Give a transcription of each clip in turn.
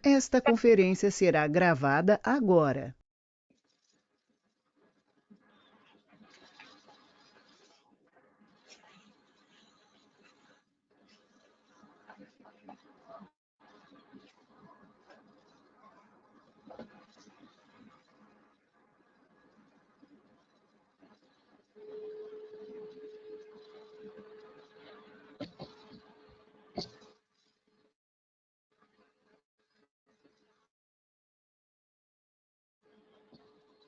Esta conferência será gravada agora.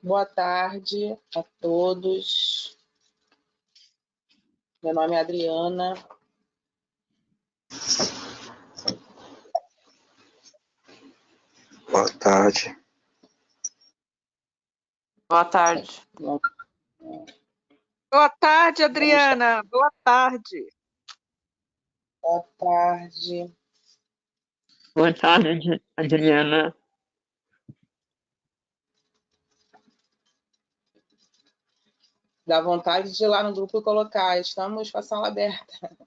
Boa tarde a todos. Meu nome é Adriana. Boa tarde. Boa tarde. Boa tarde, Adriana. Boa tarde. Boa tarde. Boa tarde, Adriana. Dá vontade de ir lá no grupo e colocar, estamos com a sala aberta.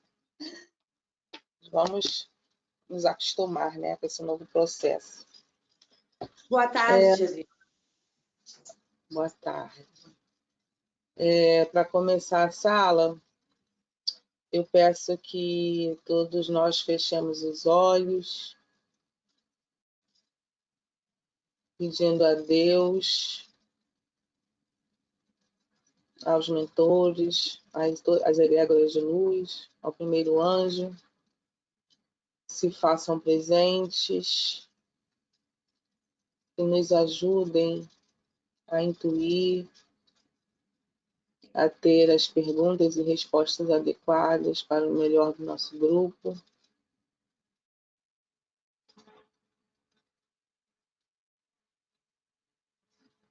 Vamos nos acostumar, né, com esse novo processo. Boa tarde, Adriana. Boa tarde. Para começar a sala, eu peço que todos nós fechemos os olhos, pedindo a Deus, aos mentores, às egrégoras de luz, ao primeiro anjo, se façam presentes, que nos ajudem a intuir, a ter as perguntas e respostas adequadas para o melhor do nosso grupo.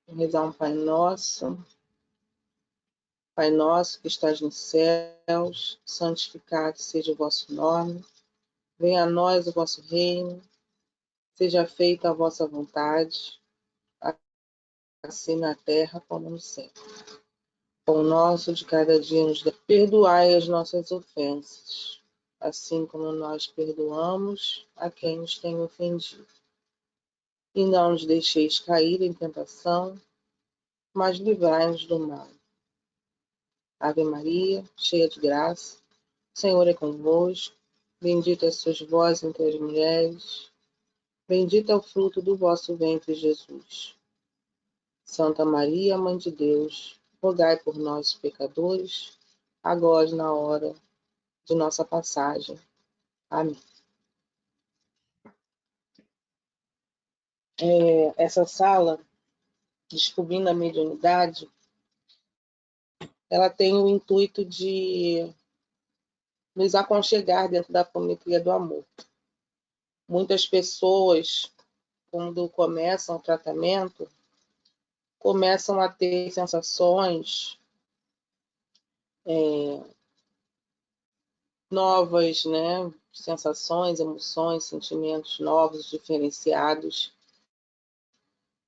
Vou rezar um Pai Nosso. Pai nosso que estás nos céus, santificado seja o vosso nome. Venha a nós o vosso reino. Seja feita a vossa vontade, assim na terra como no céu. Pão nosso de cada dia nos dai. Perdoai as nossas ofensas, assim como nós perdoamos a quem nos tem ofendido. E não nos deixeis cair em tentação, mas livrai-nos do mal. Ave Maria, cheia de graça, o Senhor é convosco. Bendita sois vós entre as mulheres, bendito é o fruto do vosso ventre, Jesus. Santa Maria, Mãe de Deus, rogai por nós, pecadores, agora e na hora de nossa passagem. Amém. Essa sala, Descobrindo a Mediunidade, ela tem o intuito de nos aconchegar dentro da apometria do amor. Muitas pessoas, quando começam o tratamento, começam a ter sensações novas, né? Sensações, emoções, sentimentos novos, diferenciados,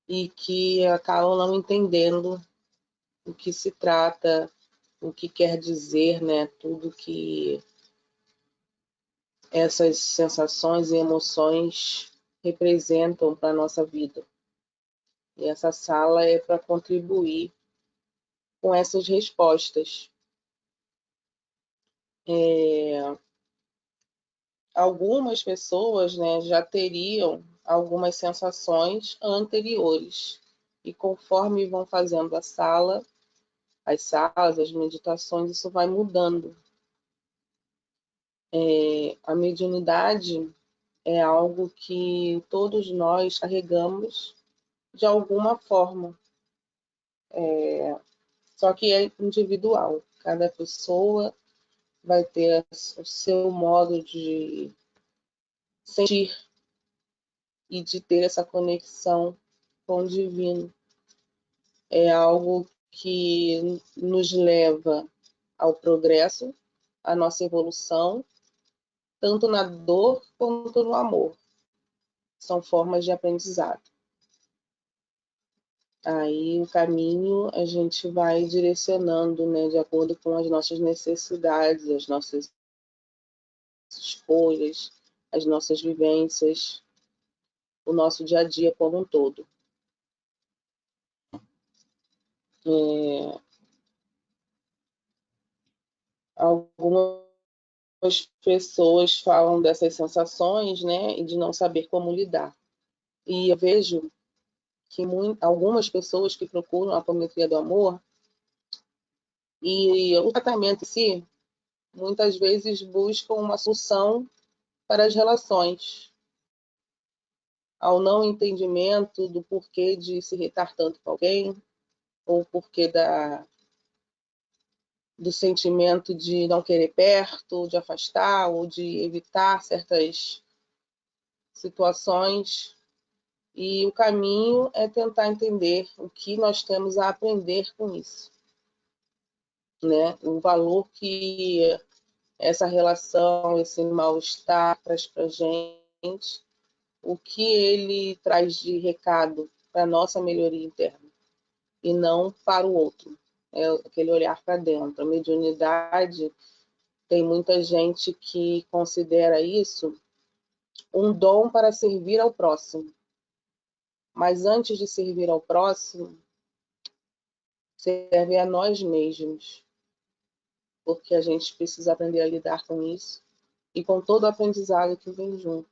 e que acabam não entendendo o que se trata, o que quer dizer, né? Tudo que essas sensações e emoções representam para a nossa vida. E essa sala é para contribuir com essas respostas. Algumas pessoas, né, já teriam algumas sensações anteriores. E conforme vão fazendo as salas, as meditações, isso vai mudando. A mediunidade é algo que todos nós carregamos de alguma forma. Só que é individual. Cada pessoa vai ter o seu modo de sentir e de ter essa conexão com o divino. É algo que nos leva ao progresso, à nossa evolução, tanto na dor quanto no amor. São formas de aprendizado. Aí o caminho a gente vai direcionando, né, de acordo com as nossas necessidades, as nossas escolhas, as nossas vivências. o nosso dia a dia como um todo. Algumas pessoas falam dessas sensações, né, e de não saber como lidar. E eu vejo que algumas pessoas que procuram a apometria do amor e o tratamento em si, muitas vezes buscam uma solução para as relações, ao não entendimento do porquê de se irritar tanto com alguém, ou porquê do sentimento de não querer perto, de afastar, ou de evitar certas situações. E o caminho é tentar entender o que nós temos a aprender com isso, né? O valor que essa relação, esse mal-estar traz para a gente, o que ele traz de recado para a nossa melhoria interna, e não para o outro. É aquele olhar para dentro. A mediunidade, tem muita gente que considera isso um dom para servir ao próximo. Mas antes de servir ao próximo, serve a nós mesmos, porque a gente precisa aprender a lidar com isso e com todo o aprendizado que vem junto.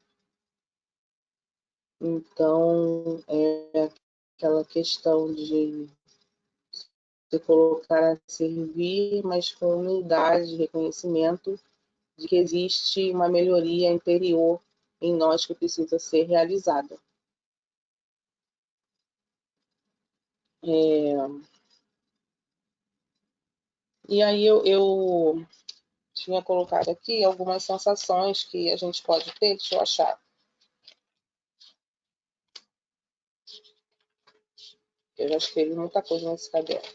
Então, é aquela questão de se colocar a servir, mas com humildade, reconhecimento de que existe uma melhoria interior em nós que precisa ser realizada. E aí eu tinha colocado aqui algumas sensações que a gente pode ter, deixa eu achar. Eu já escrevi muita coisa nesse caderno.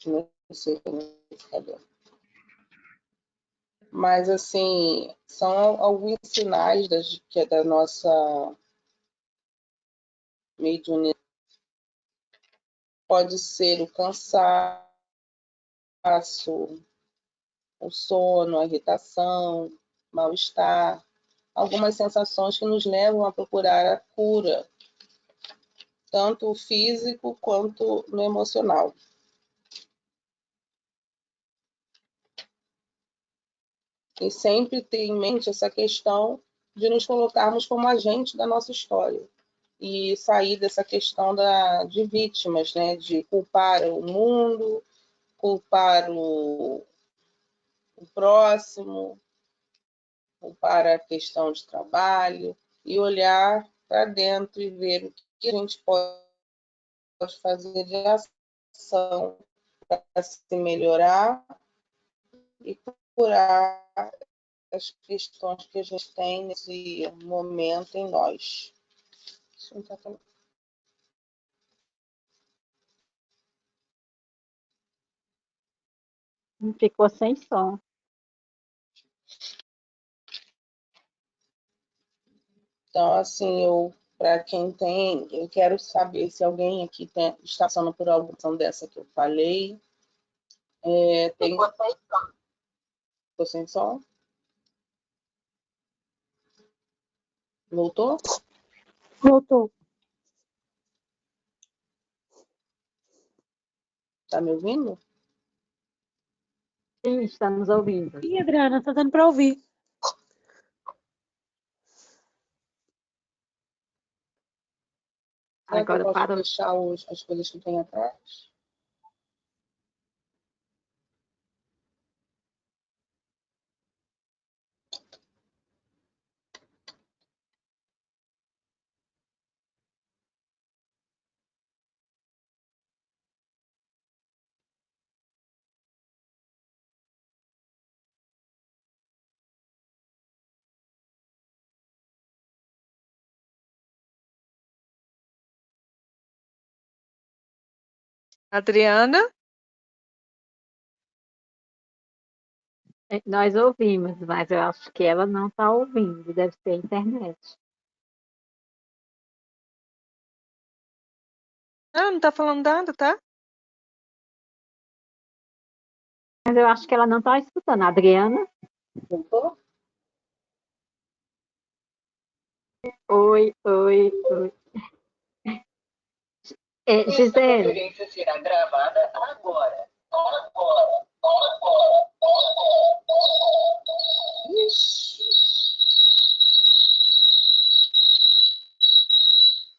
Não sei nesse caderno. Mas, assim, são alguns sinais que é da nossa mediunidade. Pode ser o cansaço, o sono, a irritação, mal-estar, algumas sensações que nos levam a procurar a cura, tanto o físico quanto no emocional. E sempre ter em mente essa questão de nos colocarmos como agente da nossa história e sair dessa questão de vítimas, né? De culpar o mundo, culpar o próximo, culpar a questão de trabalho e olhar para dentro e ver o que a gente pode fazer de ação para se melhorar e curar as questões que a gente tem nesse momento em nós. Ficou sem som. Então, assim, para quem tem, eu quero saber se alguém aqui está passando por alguma ação dessa que eu falei. Ficou sem som? Voltou? Voltou. Tá me ouvindo? Sim, estamos ouvindo. Sim, Adriana, está dando para ouvir. Será que eu Agora posso parou. fechar as coisas que tem atrás? Adriana? Nós ouvimos, mas eu acho que ela não está ouvindo. Deve ser a internet. Não tá falando nada, tá? Mas eu acho que ela não está escutando. A Adriana? Voltou? Oi, oi, oi. Gisele, Conferência será gravada agora.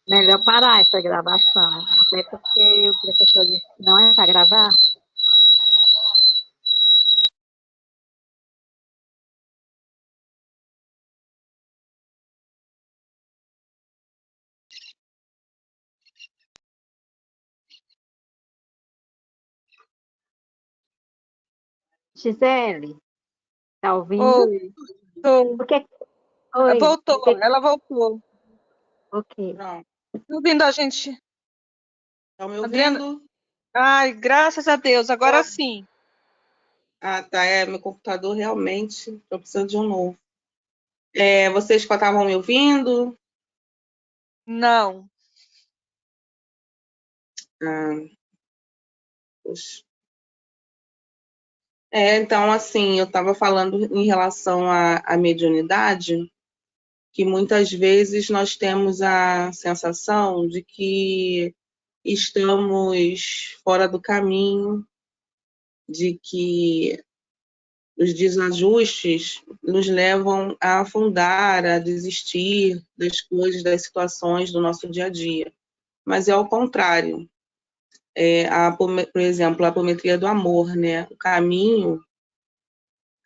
melhor parar essa gravação. Até porque o professor disse que não é para gravar. Gisele, tá ouvindo? Oi, tô. O que... Oi, o Voltou, que... ela voltou. Ok. Pronto. Tá ouvindo a gente? Estão me Adriana? ouvindo? Ai, graças a Deus, agora sim. Ah, tá. Meu computador realmente. Estou precisando de um novo. Vocês estavam me ouvindo? Não. Ah, poxa. Então, assim, eu estava falando em relação à mediunidade, que muitas vezes nós temos a sensação de que estamos fora do caminho, de que os desajustes nos levam a afundar, a desistir das coisas, das situações do nosso dia a dia. Mas é ao contrário. Por exemplo, a apometria do amor, né? O caminho,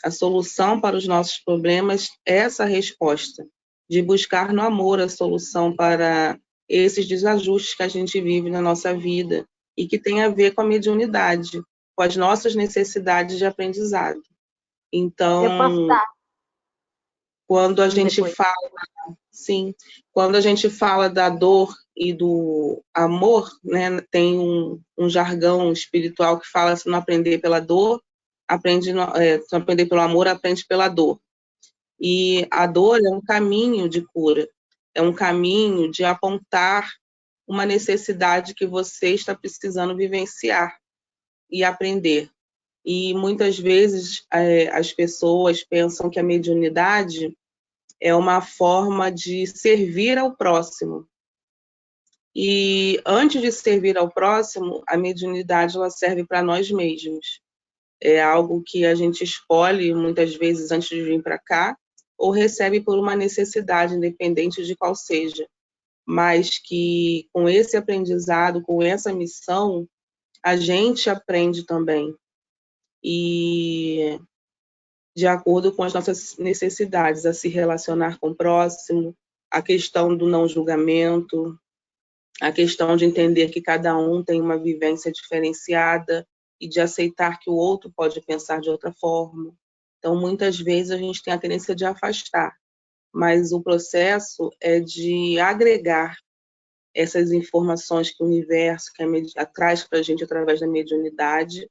a solução para os nossos problemas é essa resposta, de buscar no amor a solução para esses desajustes que a gente vive na nossa vida e que tem a ver com a mediunidade, com as nossas necessidades de aprendizado. Eu posso Então, dar quando a gente depois. fala, sim, quando a gente fala da dor e do amor, né, tem um jargão espiritual que fala: se não aprender pela dor, se não aprender pelo amor, aprende pela dor. E a dor é um caminho de cura, é um caminho de apontar uma necessidade que você está precisando vivenciar e aprender. E muitas vezes as pessoas pensam que a mediunidade é uma forma de servir ao próximo. E antes de servir ao próximo, a mediunidade ela serve para nós mesmos. É algo que a gente escolhe muitas vezes antes de vir para cá, ou recebe por uma necessidade, independente de qual seja. Mas que com esse aprendizado, com essa missão, a gente aprende também. E de acordo com as nossas necessidades, a se relacionar com o próximo, a questão do não julgamento, a questão de entender que cada um tem uma vivência diferenciada e de aceitar que o outro pode pensar de outra forma. Então, muitas vezes a gente tem a tendência de afastar, mas o processo é de agregar essas informações que o universo traz para a gente através da mediunidade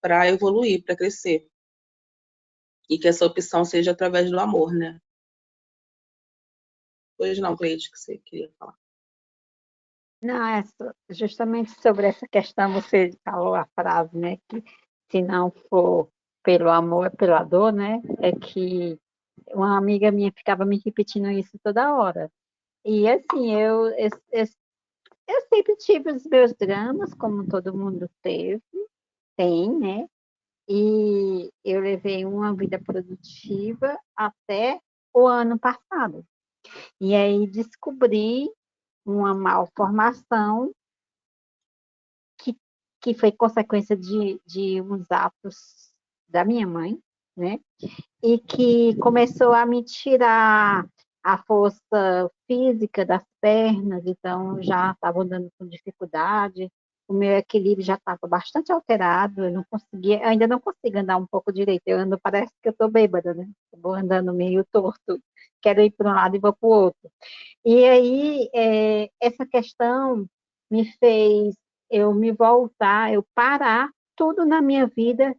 para evoluir, para crescer. E que essa opção seja através do amor, né? Pois não, Cleide, que você queria falar. Não, justamente sobre essa questão, você falou a frase, né, que se não for pelo amor, é pela dor, né? É que uma amiga minha ficava me repetindo isso toda hora. E assim, eu sempre tive os meus dramas, como todo mundo tem, né? E eu levei uma vida produtiva até o ano passado. E aí descobri uma malformação que foi consequência de uns atos da minha mãe, né? E que começou a me tirar a força física das pernas, então já estava andando com dificuldade, o meu equilíbrio já estava bastante alterado, eu não conseguia, ainda não consigo andar um pouco direito, eu ando, parece que eu estou bêbada, né? Eu vou andando meio torto, quero ir para um lado e vou para o outro. E aí, essa questão me fez eu me voltar, eu parar tudo na minha vida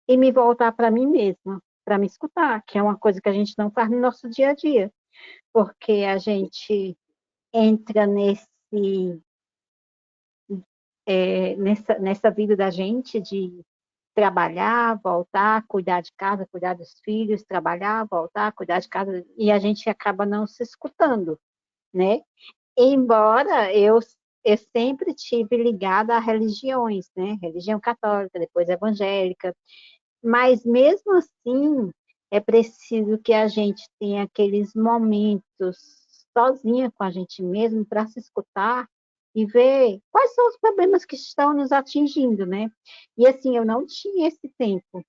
e me voltar para mim mesma, para me escutar, que é uma coisa que a gente não faz no nosso dia a dia, porque a gente entra nessa vida da gente de trabalhar, voltar, cuidar de casa, cuidar dos filhos, trabalhar, voltar, cuidar de casa, e a gente acaba não se escutando, né? Embora eu sempre tive ligada a religiões, né? Religião católica, depois evangélica, mas mesmo assim é preciso que a gente tenha aqueles momentos sozinha com a gente mesmo para se escutar e ver quais são os problemas que estão nos atingindo, né? E assim, eu não tinha esse tempo.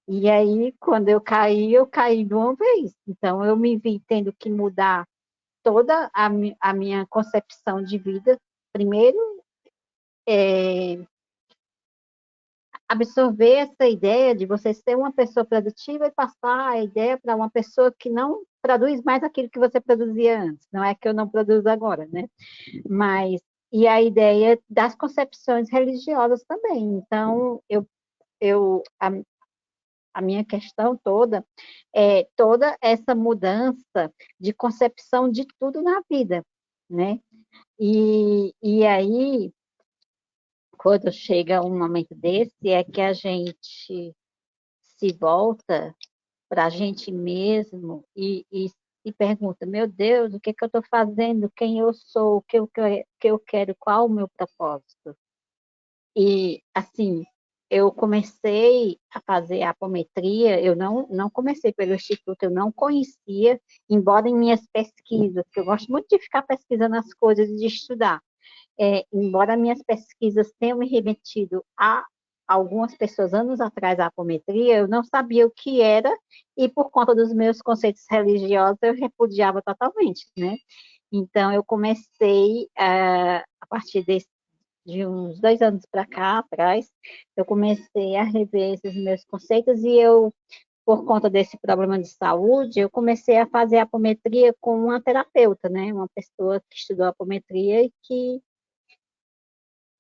E aí, quando eu caí de uma vez. Então, eu me vi tendo que mudar toda a minha concepção de vida. Primeiro, absorver essa ideia de você ser uma pessoa produtiva e passar a ideia para uma pessoa que não produz mais aquilo que você produzia antes. Não é que eu não produzo agora, né? Mas, e a ideia das concepções religiosas também. Então, a minha questão toda é toda essa mudança de concepção de tudo na vida, né? E aí, quando chega um momento desse, é que a gente se volta para a gente mesmo e pergunta, meu Deus, o que que eu estou fazendo? Quem eu sou? O que eu quero? Qual o meu propósito? E, assim, eu comecei a fazer apometria, eu não comecei pelo Instituto, eu não conhecia, embora em minhas pesquisas, que eu gosto muito de ficar pesquisando as coisas e de estudar, embora minhas pesquisas tenham me remetido a algumas pessoas anos atrás a apometria, eu não sabia o que era e por conta dos meus conceitos religiosos eu repudiava totalmente, né? Então eu comecei a partir de uns 2 anos para cá atrás, eu comecei a rever esses meus conceitos e eu, por conta desse problema de saúde, eu comecei a fazer apometria com uma terapeuta, né? Uma pessoa que estudou apometria e que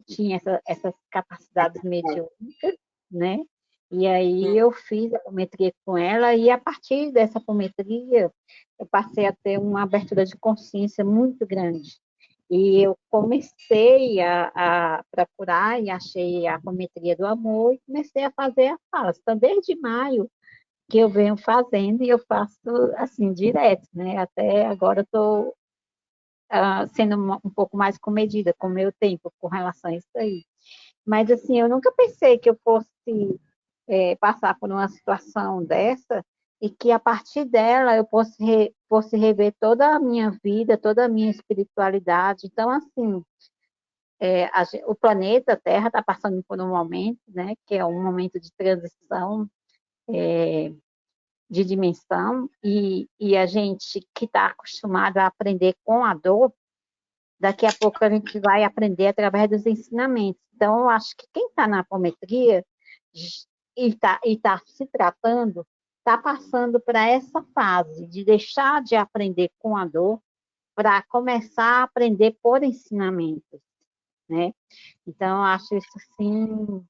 tinha essas capacidades mediúnicas, né? E aí eu fiz a apometria com ela e a partir dessa apometria eu passei a ter uma abertura de consciência muito grande. E eu comecei a procurar e achei a apometria do amor e comecei a fazer a fala. Então, desde maio que eu venho fazendo e eu faço assim direto, né? Até agora eu estou sendo um pouco mais comedida com o meu tempo com relação a isso aí. Mas, assim, eu nunca pensei que eu fosse passar por uma situação dessa e que, a partir dela, eu fosse rever toda a minha vida, toda a minha espiritualidade. Então, assim, o planeta Terra está passando por um momento, né, que é um momento de transição, de dimensão, e a gente que está acostumado a aprender com a dor, daqui a pouco a gente vai aprender através dos ensinamentos. Então, eu acho que quem está na apometria e tá se tratando, está passando para essa fase de deixar de aprender com a dor para começar a aprender por ensinamentos, né? Então, eu acho isso, assim,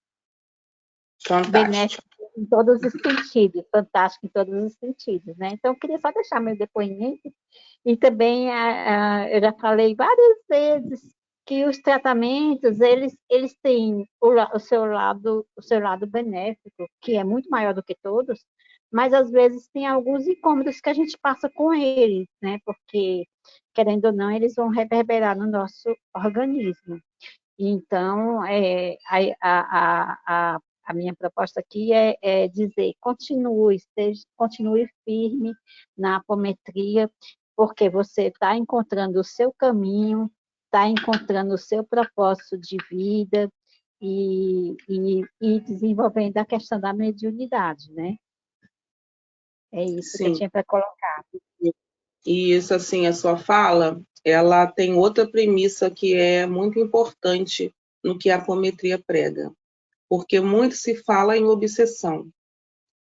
Fantástico. benéfico em todos os sentidos, fantástico em todos os sentidos, né? Então, eu queria só deixar meu depoimento e também eu já falei várias vezes que os tratamentos, eles têm o seu lado benéfico, que é muito maior do que todos, mas às vezes tem alguns incômodos que a gente passa com eles, né? Porque, querendo ou não, eles vão reverberar no nosso organismo. Então, a minha proposta aqui é dizer, continue firme na apometria, porque você está encontrando o seu caminho, está encontrando o seu propósito de vida e desenvolvendo a questão da mediunidade, né? É isso que eu Sim. tinha para colocar. E isso, assim, a sua fala, ela tem outra premissa que é muito importante no que a apometria prega, porque muito se fala em obsessão.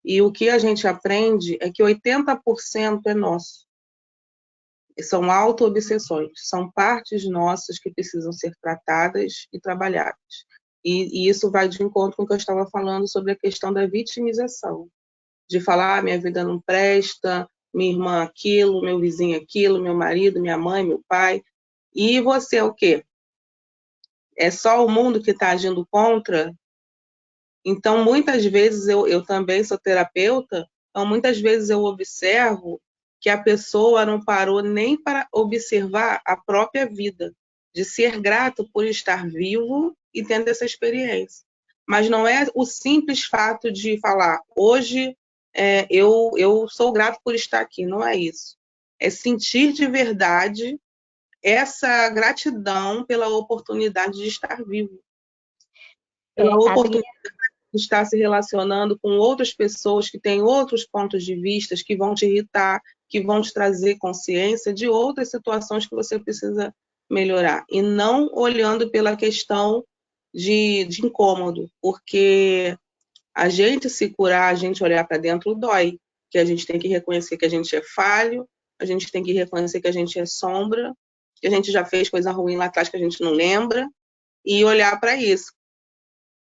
E o que a gente aprende é que 80% é nosso. São auto-obsessões, são partes nossas que precisam ser tratadas e trabalhadas. E isso vai de encontro com o que eu estava falando sobre a questão da vitimização, de falar, minha vida não presta, minha irmã aquilo, meu vizinho aquilo, meu marido, minha mãe, meu pai. E você é o quê? é só o mundo que está agindo contra. Então, muitas vezes, eu também sou terapeuta, então muitas vezes eu observo que a pessoa não parou nem para observar a própria vida, de ser grato por estar vivo e tendo essa experiência. Mas não é o simples fato de falar, hoje eu sou grato por estar aqui, não é isso. É sentir de verdade essa gratidão pela oportunidade de estar vivo, pela Adriana, oportunidade de estar se relacionando com outras pessoas que têm outros pontos de vista, que vão te irritar, que vão te trazer consciência de outras situações que você precisa melhorar. E não olhando pela questão de incômodo, porque a gente se curar, a gente olhar para dentro dói, que a gente tem que reconhecer que a gente é falho, a gente tem que reconhecer que a gente é sombra, que a gente já fez coisa ruim lá atrás que a gente não lembra, e olhar para isso,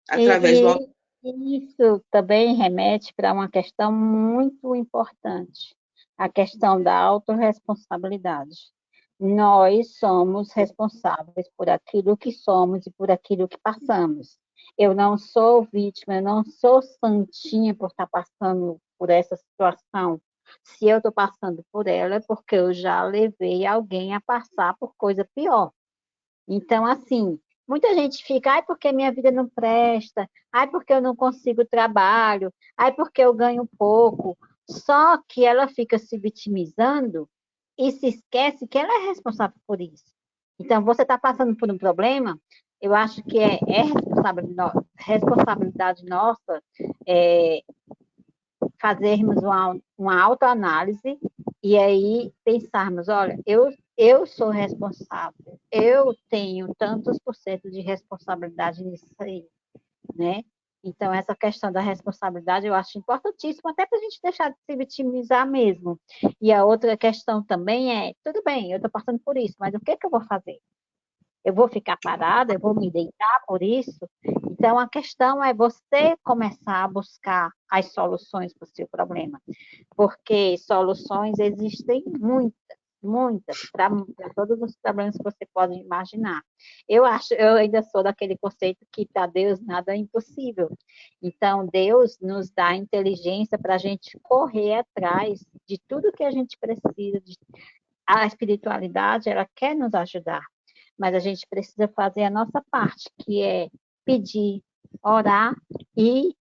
através do isso também remete para uma questão muito importante, a questão da autorresponsabilidade. Nós somos responsáveis por aquilo que somos e por aquilo que passamos. Eu não sou vítima, eu não sou santinha por estar passando por essa situação. Se eu estou passando por ela, é porque eu já levei alguém a passar por coisa pior. Então, assim, muita gente fica, ai, porque minha vida não presta, ai, porque eu não consigo trabalho, ai, porque eu ganho pouco. Só que ela fica se vitimizando e se esquece que ela é responsável por isso. Então, você está passando por um problema, eu acho que é responsabilidade nossa fazermos uma autoanálise e aí pensarmos, olha, eu sou responsável, eu tenho tantos por cento de responsabilidade nisso aí, né? Então, essa questão da responsabilidade eu acho importantíssima, até para a gente deixar de se vitimizar mesmo. E a outra questão também é, tudo bem, eu estou passando por isso, mas o que eu vou fazer? Eu vou ficar parada, eu vou me deitar por isso? Então, a questão é você começar a buscar as soluções para o seu problema, porque soluções existem muitas, para todos os problemas que você pode imaginar. Eu ainda sou daquele conceito que para Deus nada é impossível. Então, Deus nos dá inteligência para a gente correr atrás de tudo que a gente precisa. A espiritualidade, ela quer nos ajudar, mas a gente precisa fazer a nossa parte, que é pedir, orar e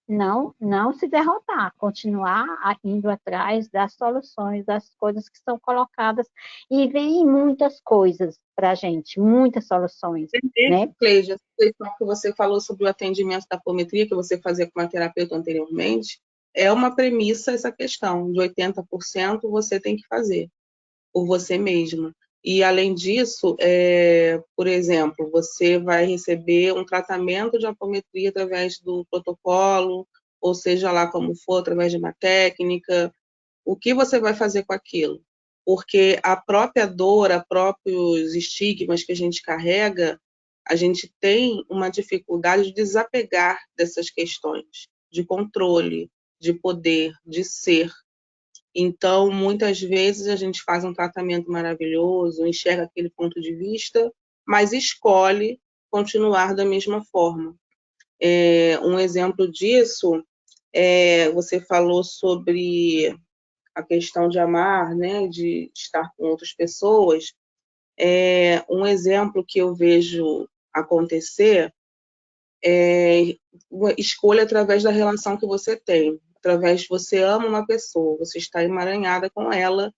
não se derrotar, continuar indo atrás das soluções, das coisas que são colocadas, e vem muitas coisas para a gente, muitas soluções, né? Cleide, essa questão que você falou sobre o atendimento da apometria, que você fazia com a terapeuta anteriormente, é uma premissa essa questão, de 80% você tem que fazer por você mesma. E, além disso, por exemplo, você vai receber um tratamento de apometria através do protocolo, ou seja lá como for, através de uma técnica. O que você vai fazer com aquilo? Porque a própria dor, os próprios estigmas que a gente carrega, a gente tem uma dificuldade de desapegar dessas questões, de controle, de poder, de ser. Então, muitas vezes a gente faz um tratamento maravilhoso, enxerga aquele ponto de vista, mas escolhe continuar da mesma forma. Um exemplo disso, você falou sobre a questão de amar, né, de estar com outras pessoas. Um exemplo que eu vejo acontecer é escolha através da relação que você tem. Através de você ama uma pessoa, você está emaranhada com ela,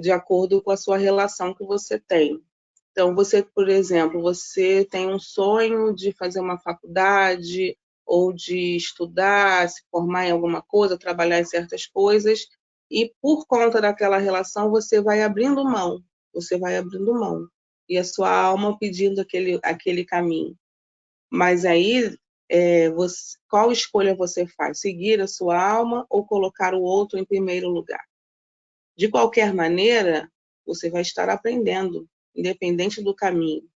de acordo com a sua relação que você tem. Então, você, por exemplo, você tem um sonho de fazer uma faculdade ou de estudar, se formar em alguma coisa, trabalhar em certas coisas, e por conta daquela relação você vai abrindo mão, e a sua alma pedindo aquele caminho. Mas aí, qual escolha você faz? Seguir a sua alma ou colocar o outro em primeiro lugar? De qualquer maneira, você vai estar aprendendo, independente do caminho.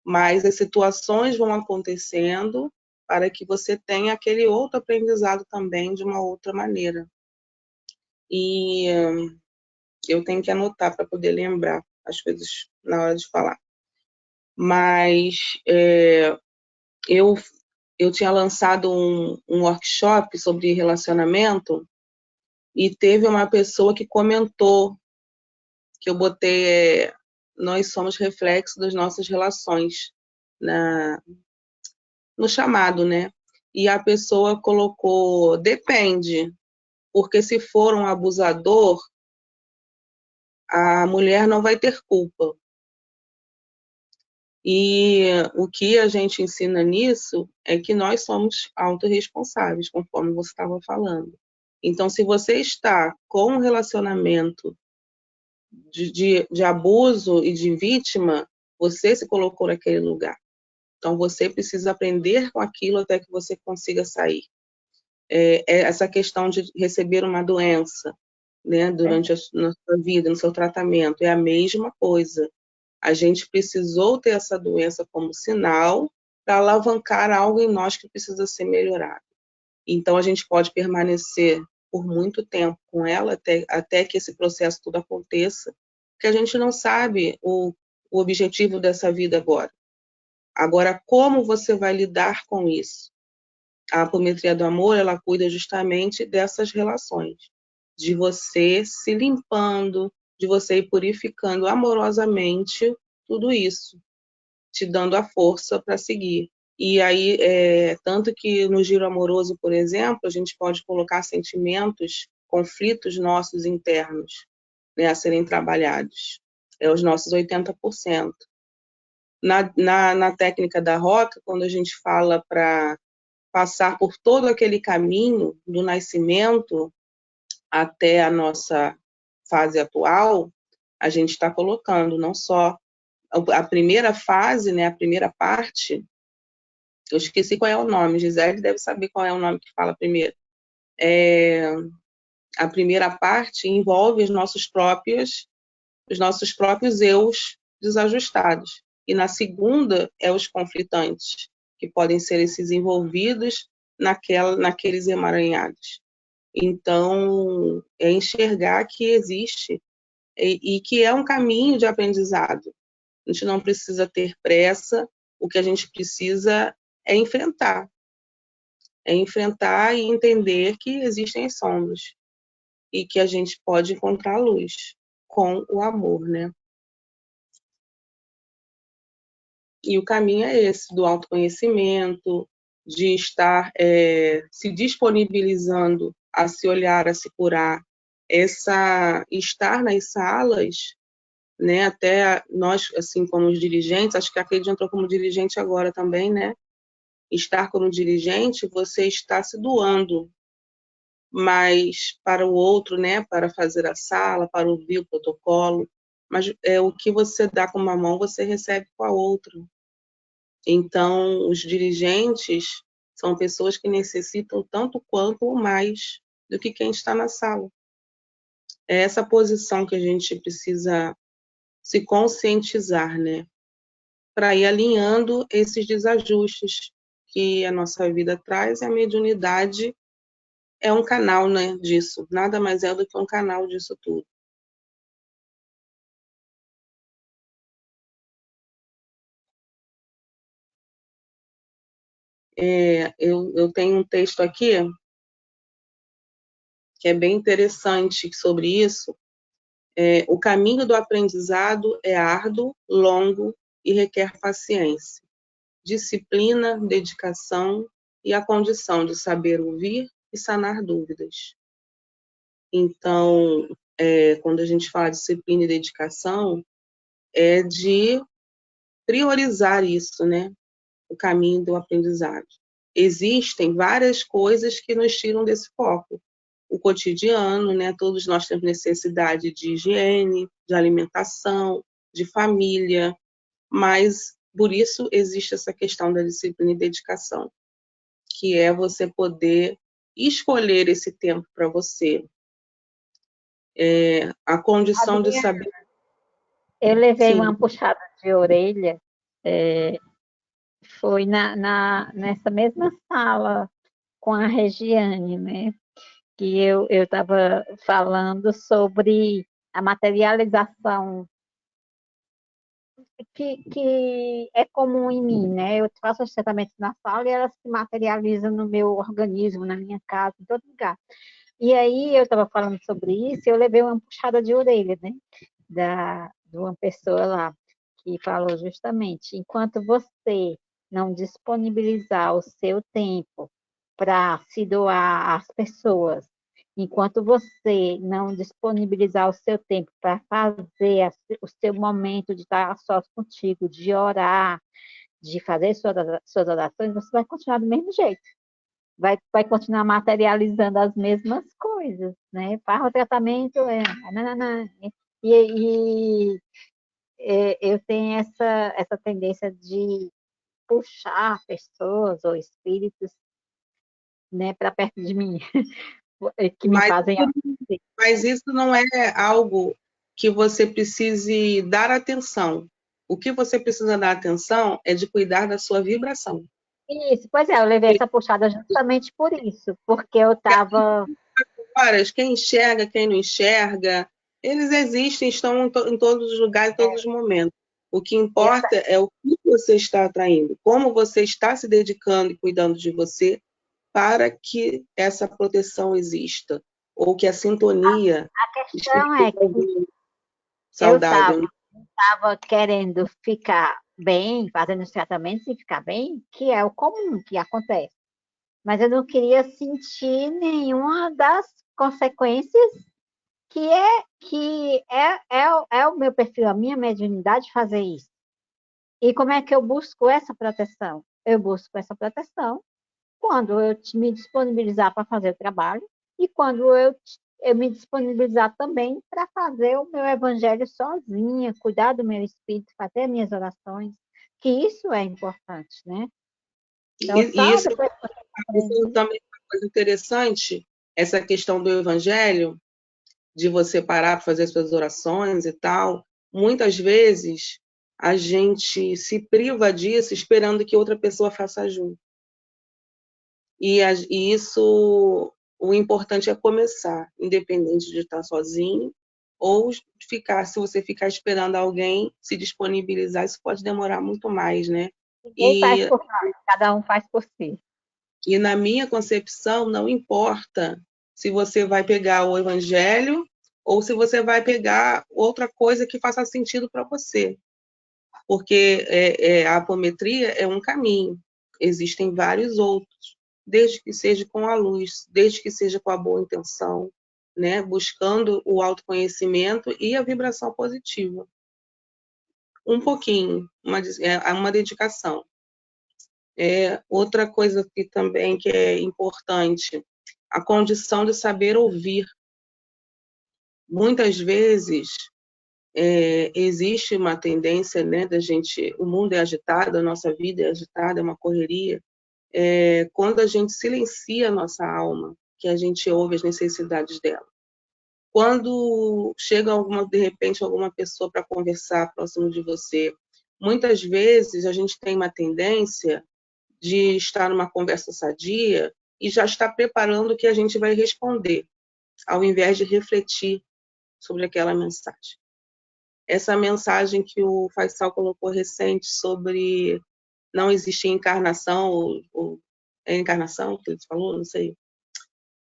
Mas as situações vão acontecendo para que você tenha aquele outro aprendizado também de uma outra maneira. E eu tenho que anotar para poder lembrar as coisas na hora de falar. mas eu, eu tinha lançado um workshop sobre relacionamento e teve uma pessoa que comentou que eu botei nós somos reflexo das nossas relações no chamado, né? E a pessoa colocou, depende, porque se for um abusador, a mulher não vai ter culpa. E o que a gente ensina nisso é que nós somos autorresponsáveis, conforme você estava falando. Então, se você está com um relacionamento de abuso e de vítima, você se colocou naquele lugar. Então, você precisa aprender com aquilo até que você consiga sair. Essa questão de receber uma doença, né, durante na sua vida, no seu tratamento, é a mesma coisa. A gente precisou ter essa doença como sinal para alavancar algo em nós que precisa ser melhorado. Então, a gente pode permanecer por muito tempo com ela, até que esse processo tudo aconteça, porque a gente não sabe o objetivo dessa vida agora. Agora, como você vai lidar com isso? A apometria do amor, ela cuida justamente dessas relações, de você se limpando, de você ir purificando amorosamente tudo isso, te dando a força para seguir. E aí, tanto que no giro amoroso, por exemplo, a gente pode colocar sentimentos, conflitos nossos internos, né, a serem trabalhados. Os nossos 80%. Na técnica da Roca, quando a gente fala para passar por todo aquele caminho do nascimento até a nossa fase atual, a gente está colocando não só a primeira fase, né, a primeira parte, eu esqueci qual é o nome, Gisele deve saber qual é o nome que fala primeiro. A primeira parte envolve os nossos próprios eus desajustados. E na segunda é os conflitantes, que podem ser esses envolvidos naqueles emaranhados. Então, é enxergar que existe e que é um caminho de aprendizado. A gente não precisa ter pressa, o que a gente precisa é enfrentar. É enfrentar e entender que existem as sombras e que a gente pode encontrar luz com o amor, né? E o caminho é esse, do autoconhecimento, de estar se disponibilizando a se olhar, a se curar, estar nas salas, né? Até nós, assim, como os dirigentes, acho que a Cleide entrou como dirigente agora também, né? Estar como dirigente, você está se doando, mas para o outro, né? Para fazer a sala, para ouvir o protocolo, mas o que você dá com uma mão, você recebe com a outra. Então, os dirigentes são pessoas que necessitam tanto quanto ou mais do que quem está na sala. É essa posição que a gente precisa se conscientizar, né? Para ir alinhando esses desajustes que a nossa vida traz, e a mediunidade é um canal, né, disso. Nada mais é do que um canal disso tudo. Eu tenho um texto aqui que é bem interessante sobre isso. O caminho do aprendizado é árduo, longo e requer paciência, disciplina, dedicação e a condição de saber ouvir e sanar dúvidas. Então, quando a gente fala de disciplina e dedicação, é de priorizar isso, né? O caminho do aprendizado. Existem várias coisas que nos tiram desse foco. O cotidiano, né? Todos nós temos necessidade de higiene, de alimentação, de família, mas por isso existe essa questão da disciplina e dedicação, que é você poder escolher esse tempo para você. A condição de saber... Eu levei Sim. uma puxada de orelha, foi nessa mesma sala com a Regiane, né? Que eu estava falando sobre a materialização que é comum em mim, né? Eu faço os tratamentos na sala e elas se materializam no meu organismo, na minha casa, em todo lugar. E aí eu estava falando sobre isso e eu levei uma puxada de orelha, né? De uma pessoa lá, que falou justamente, enquanto você não disponibilizar o seu tempo para se doar às pessoas, enquanto você não disponibilizar o seu tempo para fazer o seu momento de estar a sós contigo, de orar, de fazer suas orações, você vai continuar do mesmo jeito. Vai continuar materializando as mesmas coisas, né? Faz o tratamento, nananã. Eu tenho essa tendência de puxar pessoas ou espíritos, né, para perto de mim, que me Mas, fazem mas isso não é algo que você precise dar atenção. O que você precisa dar atenção é de cuidar da sua vibração. isso. Pois é, eu levei essa puxada justamente por isso, porque eu estava. Horas, quem enxerga, quem não enxerga, eles existem, estão em todos os lugares, em todos os momentos. O que importa é o que você está atraindo, como você está se dedicando e cuidando de você para que essa proteção exista, ou que a sintonia A questão é que eu saudável. estava querendo ficar bem, fazendo os tratamentos e ficar bem, que é o comum que acontece. Mas eu não queria sentir nenhuma das consequências que é o meu perfil, a minha mediunidade fazer isso. E como é que eu busco essa proteção? Eu busco essa proteção quando eu me disponibilizar para fazer o trabalho e quando eu me disponibilizar também para fazer o meu evangelho sozinha, cuidar do meu espírito, fazer minhas orações, que isso é importante, né? Então, E só isso depois também é uma coisa interessante, essa questão do evangelho, de você parar para fazer suas orações e tal. Muitas vezes a gente se priva disso esperando que outra pessoa faça junto. E isso, o importante é começar, independente de estar sozinho ou ficar, se você ficar esperando alguém se disponibilizar, isso pode demorar muito mais, né? ninguém faz E, por nós, cada um faz por si. e na minha concepção, não importa se você vai pegar o evangelho ou se você vai pegar outra coisa que faça sentido para você. Porque a apometria é um caminho, existem vários outros, desde que seja com a luz, desde que seja com a boa intenção, né? Buscando o autoconhecimento e a vibração positiva. Um pouquinho, uma dedicação. Outra coisa que é importante, a condição de saber ouvir. Muitas vezes existe uma tendência, né, da gente, o mundo é agitado, a nossa vida é agitada, é uma correria. Quando a gente silencia a nossa alma, que a gente ouve as necessidades dela. Quando chega de repente alguma pessoa para conversar próximo de você, muitas vezes a gente tem uma tendência de estar numa conversa sadia e já estar preparando o que a gente vai responder, ao invés de refletir sobre aquela mensagem. Essa mensagem que o Faisal colocou recente sobre não existir encarnação, ou encarnação que ele falou, não sei,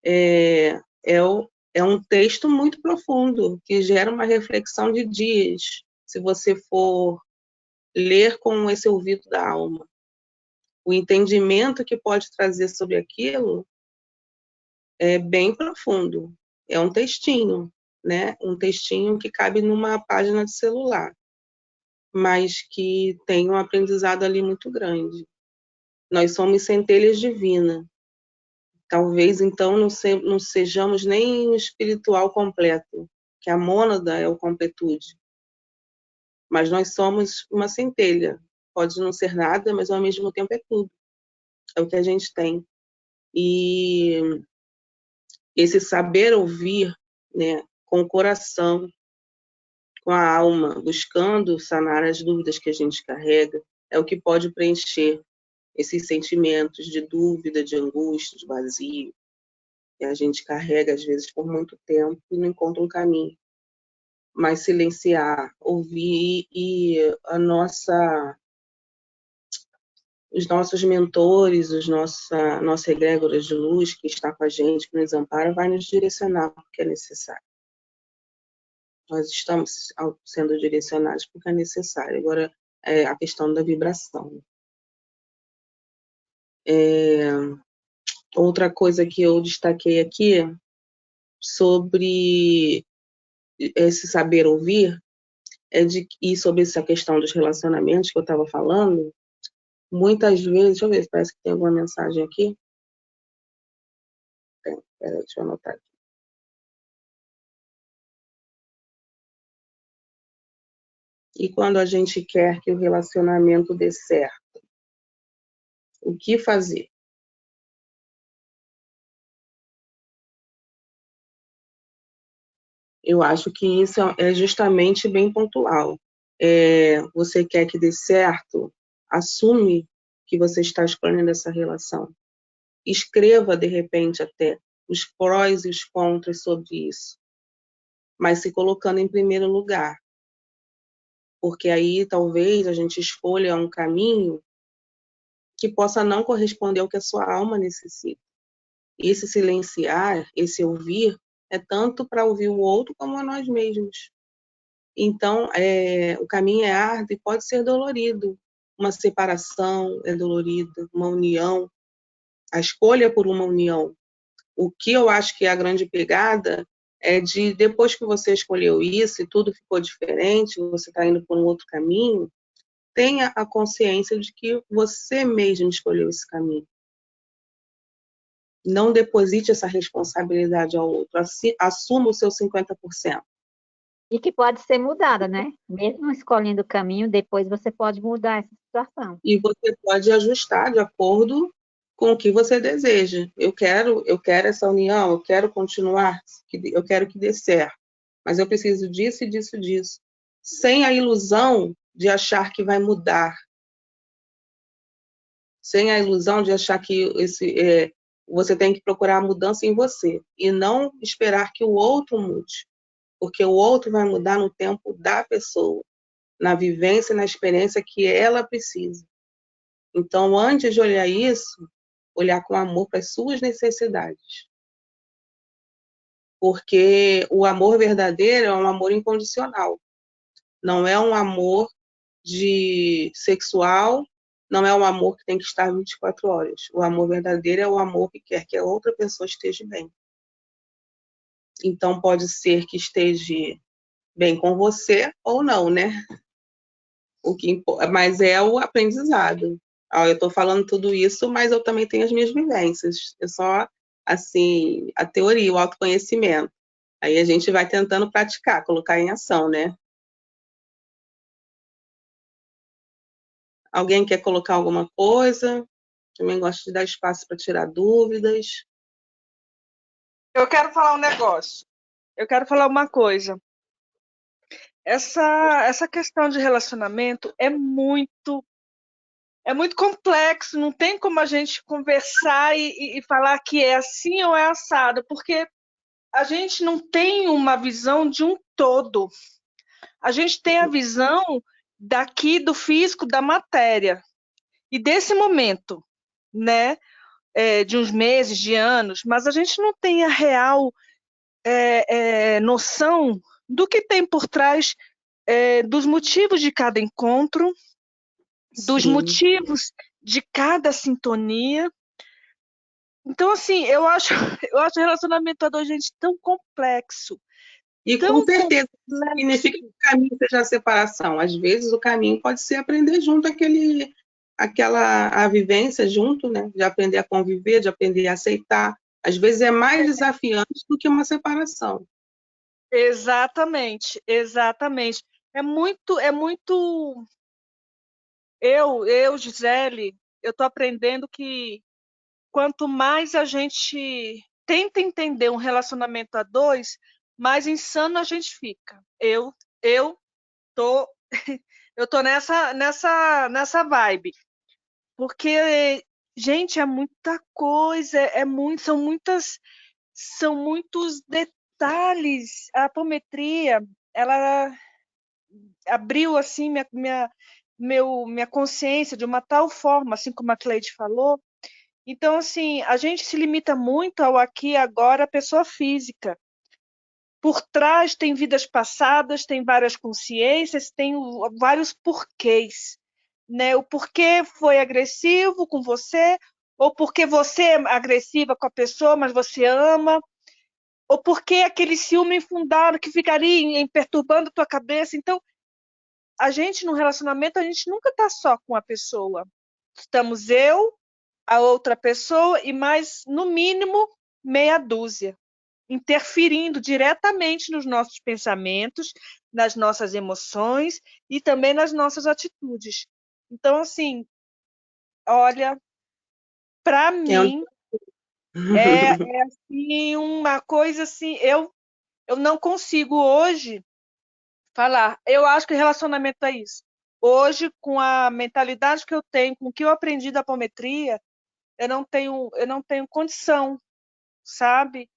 é um texto muito profundo, que gera uma reflexão de dias, se você for ler com esse ouvido da alma. O entendimento que pode trazer sobre aquilo é bem profundo. É um textinho, né? Um textinho que cabe numa página de celular, mas que tem um aprendizado ali muito grande. Nós somos centelhas divinas. Talvez, então, não sejamos nem espiritual completo, que a mônada é o completude. Mas nós somos uma centelha. Pode não ser nada, mas ao mesmo tempo é tudo. É o que a gente tem. E esse saber ouvir, né, com o coração, com a alma, buscando sanar as dúvidas que a gente carrega, é o que pode preencher esses sentimentos de dúvida, de angústia, de vazio, que a gente carrega às vezes por muito tempo e não encontra um caminho. mas silenciar, ouvir e os nossos mentores, nossa egrégora de luz que está com a gente, que nos ampara, vai nos direcionar porque é necessário. Nós estamos sendo direcionados porque é necessário. Agora, a questão da vibração. Outra coisa que eu destaquei aqui sobre esse saber ouvir e sobre essa questão dos relacionamentos que eu estava falando, muitas vezes, deixa eu ver, parece que tem alguma mensagem aqui. Tem, peraí, deixa eu anotar aqui. E quando a gente quer que o relacionamento dê certo, o que fazer? Eu acho que isso é justamente bem pontual. Você quer que dê certo, assume que você está escolhendo essa relação. Escreva, de repente, até os prós e os contras sobre isso, mas se colocando em primeiro lugar. Porque aí talvez a gente escolha um caminho que possa não corresponder ao que a sua alma necessita. Esse silenciar, esse ouvir, é tanto para ouvir o outro como a nós mesmos. Então, o caminho é árduo e pode ser dolorido. Uma separação é dolorida, uma união, a escolha por uma união. O que eu acho que é a grande pegada é de, depois que você escolheu isso e tudo ficou diferente, você está indo por um outro caminho, tenha a consciência de que você mesmo escolheu esse caminho. Não deposite essa responsabilidade ao outro. Assuma o seu 50%. E que pode ser mudada, né? Mesmo escolhendo o caminho, depois você pode mudar essa situação. E você pode ajustar de acordo com o que você deseja. Eu quero essa união, eu quero continuar, eu quero que dê certo. Mas eu preciso disso e disso, disso. Sem a ilusão de achar que vai mudar. Sem a ilusão de achar que você tem que procurar a mudança em você. E não esperar que o outro mude. Porque o outro vai mudar no tempo da pessoa, na vivência e na experiência que ela precisa. Então, antes de olhar isso, olhar com amor para as suas necessidades. Porque o amor verdadeiro é um amor incondicional. Não é um amor sexual, não é um amor que tem que estar 24 horas. O amor verdadeiro é o amor que quer que a outra pessoa esteja bem. Então, pode ser que esteja bem com você ou não, né? Mas é o aprendizado. Eu estou falando tudo isso, mas eu também tenho as minhas vivências. É só, assim, a teoria, o autoconhecimento. Aí a gente vai tentando praticar, colocar em ação, né? Alguém quer colocar alguma coisa? Também gosto de dar espaço para tirar dúvidas. Eu quero falar um negócio. Eu quero falar uma coisa. Essa questão de relacionamento é muito complexo. Não tem como a gente conversar e falar que é assim ou é assado, porque a gente não tem uma visão de um todo. A gente tem a visão daqui do físico, da matéria. E desse momento, né? De uns meses, de anos, mas a gente não tem a real noção do que tem por trás dos motivos de cada encontro, dos Sim. motivos de cada sintonia. Então, assim, eu acho o relacionamento a dois gente tão complexo. E com certeza não significa que o caminho seja a separação. Às vezes o caminho pode ser aprender junto a vivência junto, né? De aprender a conviver, de aprender a aceitar. Às vezes é mais desafiante do que uma separação. Exatamente. É muito. Eu, Gisele, eu estou aprendendo que quanto mais a gente tenta entender um relacionamento a dois, mais insano a gente fica. Eu tô eu tô nessa vibe. Porque, gente, é muita coisa, são muitos detalhes. A apometria, ela abriu assim minha consciência de uma tal forma, assim como a Cleide falou. Então, assim, a gente se limita muito ao aqui e agora, a pessoa física. Por trás tem vidas passadas, tem várias consciências, tem vários porquês, né? O porquê foi agressivo com você, ou porque você é agressiva com a pessoa, mas você ama, ou porque aquele ciúme infundado que ficaria perturbando a tua cabeça. Então, a gente no relacionamento, a gente nunca está só com a pessoa. Estamos eu, a outra pessoa e mais, no mínimo, meia dúzia, interferindo diretamente nos nossos pensamentos, nas nossas emoções e também nas nossas atitudes. Então, assim, olha, para mim é assim, uma coisa assim, eu não consigo hoje falar. Eu acho que relacionamento é isso. Hoje, com a mentalidade que eu tenho, com o que eu aprendi da apometria, eu não tenho condição, sabe?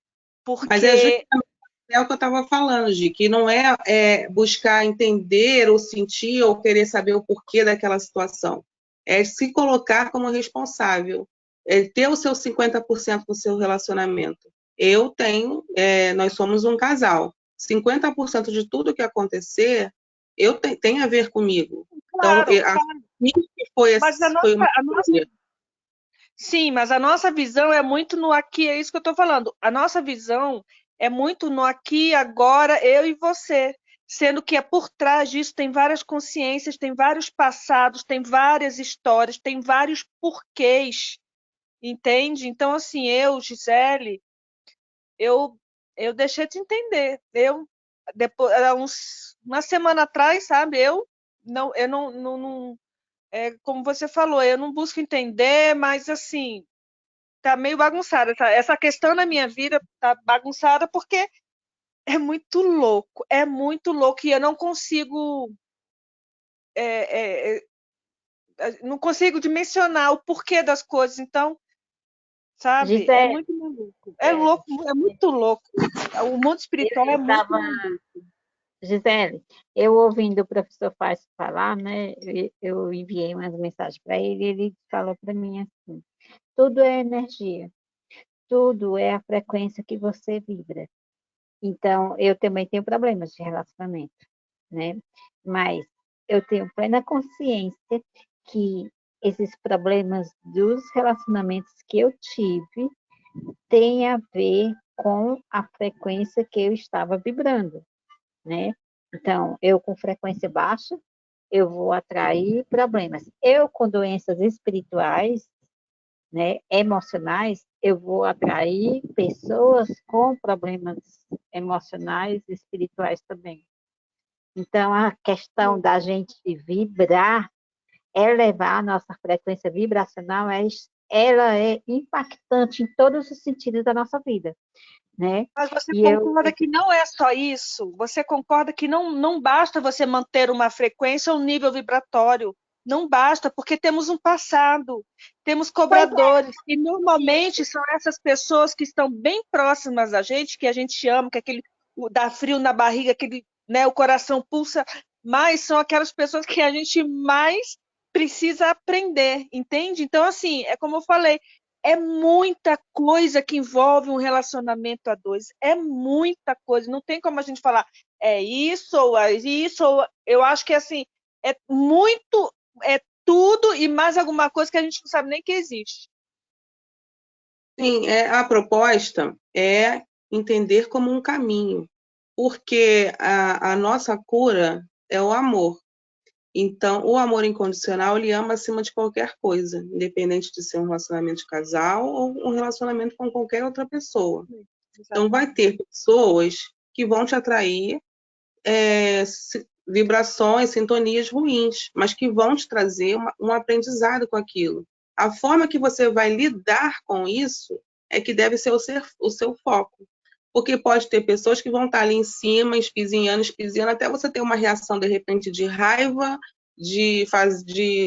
Mas é Porque justamente o que eu estava falando, Gi, que não é buscar entender ou sentir ou querer saber o porquê daquela situação. É se colocar como responsável, é ter o seu 50% no seu relacionamento. Nós somos um casal. 50% de tudo que acontecer, tem a ver comigo. Então, claro, assumir que foi mas uma escolha. sim, mas a nossa visão é muito no aqui, é isso que eu estou falando. A nossa visão é muito no aqui, agora, eu e você. Sendo que por trás disso tem várias consciências, tem vários passados, tem várias histórias, tem vários porquês, entende? Então, assim, eu, Gisele, eu, eu deixei de entender. Depois, uma semana atrás, sabe, eu não como você falou, eu não busco entender, mas assim, tá meio bagunçada. Essa questão na minha vida tá bagunçada porque é muito louco e eu não consigo, é, é, não consigo dimensionar o porquê das coisas. Então, sabe, é Gisele, muito maluco. É louco, é muito louco. O mundo espiritual é eu muito estava, maluco. Gisele, eu ouvindo o professor Faz falar, né? Eu enviei umas mensagens para ele e ele falou para mim assim: tudo é energia, tudo é a frequência que você vibra. Então, eu também tenho problemas de relacionamento, né? Mas eu tenho plena consciência que esses problemas dos relacionamentos que eu tive têm a ver com a frequência que eu estava vibrando, né? Então, eu com frequência baixa, eu vou atrair problemas. Eu com doenças espirituais, né, emocionais, eu vou atrair pessoas com problemas emocionais e espirituais também. Então, a questão da gente vibrar, elevar a nossa frequência vibracional, ela é impactante em todos os sentidos da nossa vida, né? Mas você E eu, concorda que não é só isso? Você concorda que não basta você manter uma frequência ou um nível vibratório? Não basta, porque temos um passado, temos cobradores, e normalmente são essas pessoas que estão bem próximas da gente, que a gente ama, que dá frio na barriga, né, o coração pulsa, mas são aquelas pessoas que a gente mais precisa aprender, entende? Então, assim, é como eu falei, é muita coisa que envolve um relacionamento a dois. É muita coisa. Não tem como a gente falar é isso ou é isso. Eu acho que assim é muito, é tudo e mais alguma coisa que a gente não sabe nem que existe. Sim, a proposta é entender como um caminho, porque a nossa cura é o amor. Então, o amor incondicional, ele ama acima de qualquer coisa, independente de ser um relacionamento de casal ou um relacionamento com qualquer outra pessoa. Então, vai ter pessoas que vão te atrair vibrações, sintonias ruins, mas que vão te trazer um aprendizado com aquilo. A forma que você vai lidar com isso é que deve ser o seu foco. Porque pode ter pessoas que vão estar ali em cima, espizinhando, até você ter uma reação, de repente, de raiva, de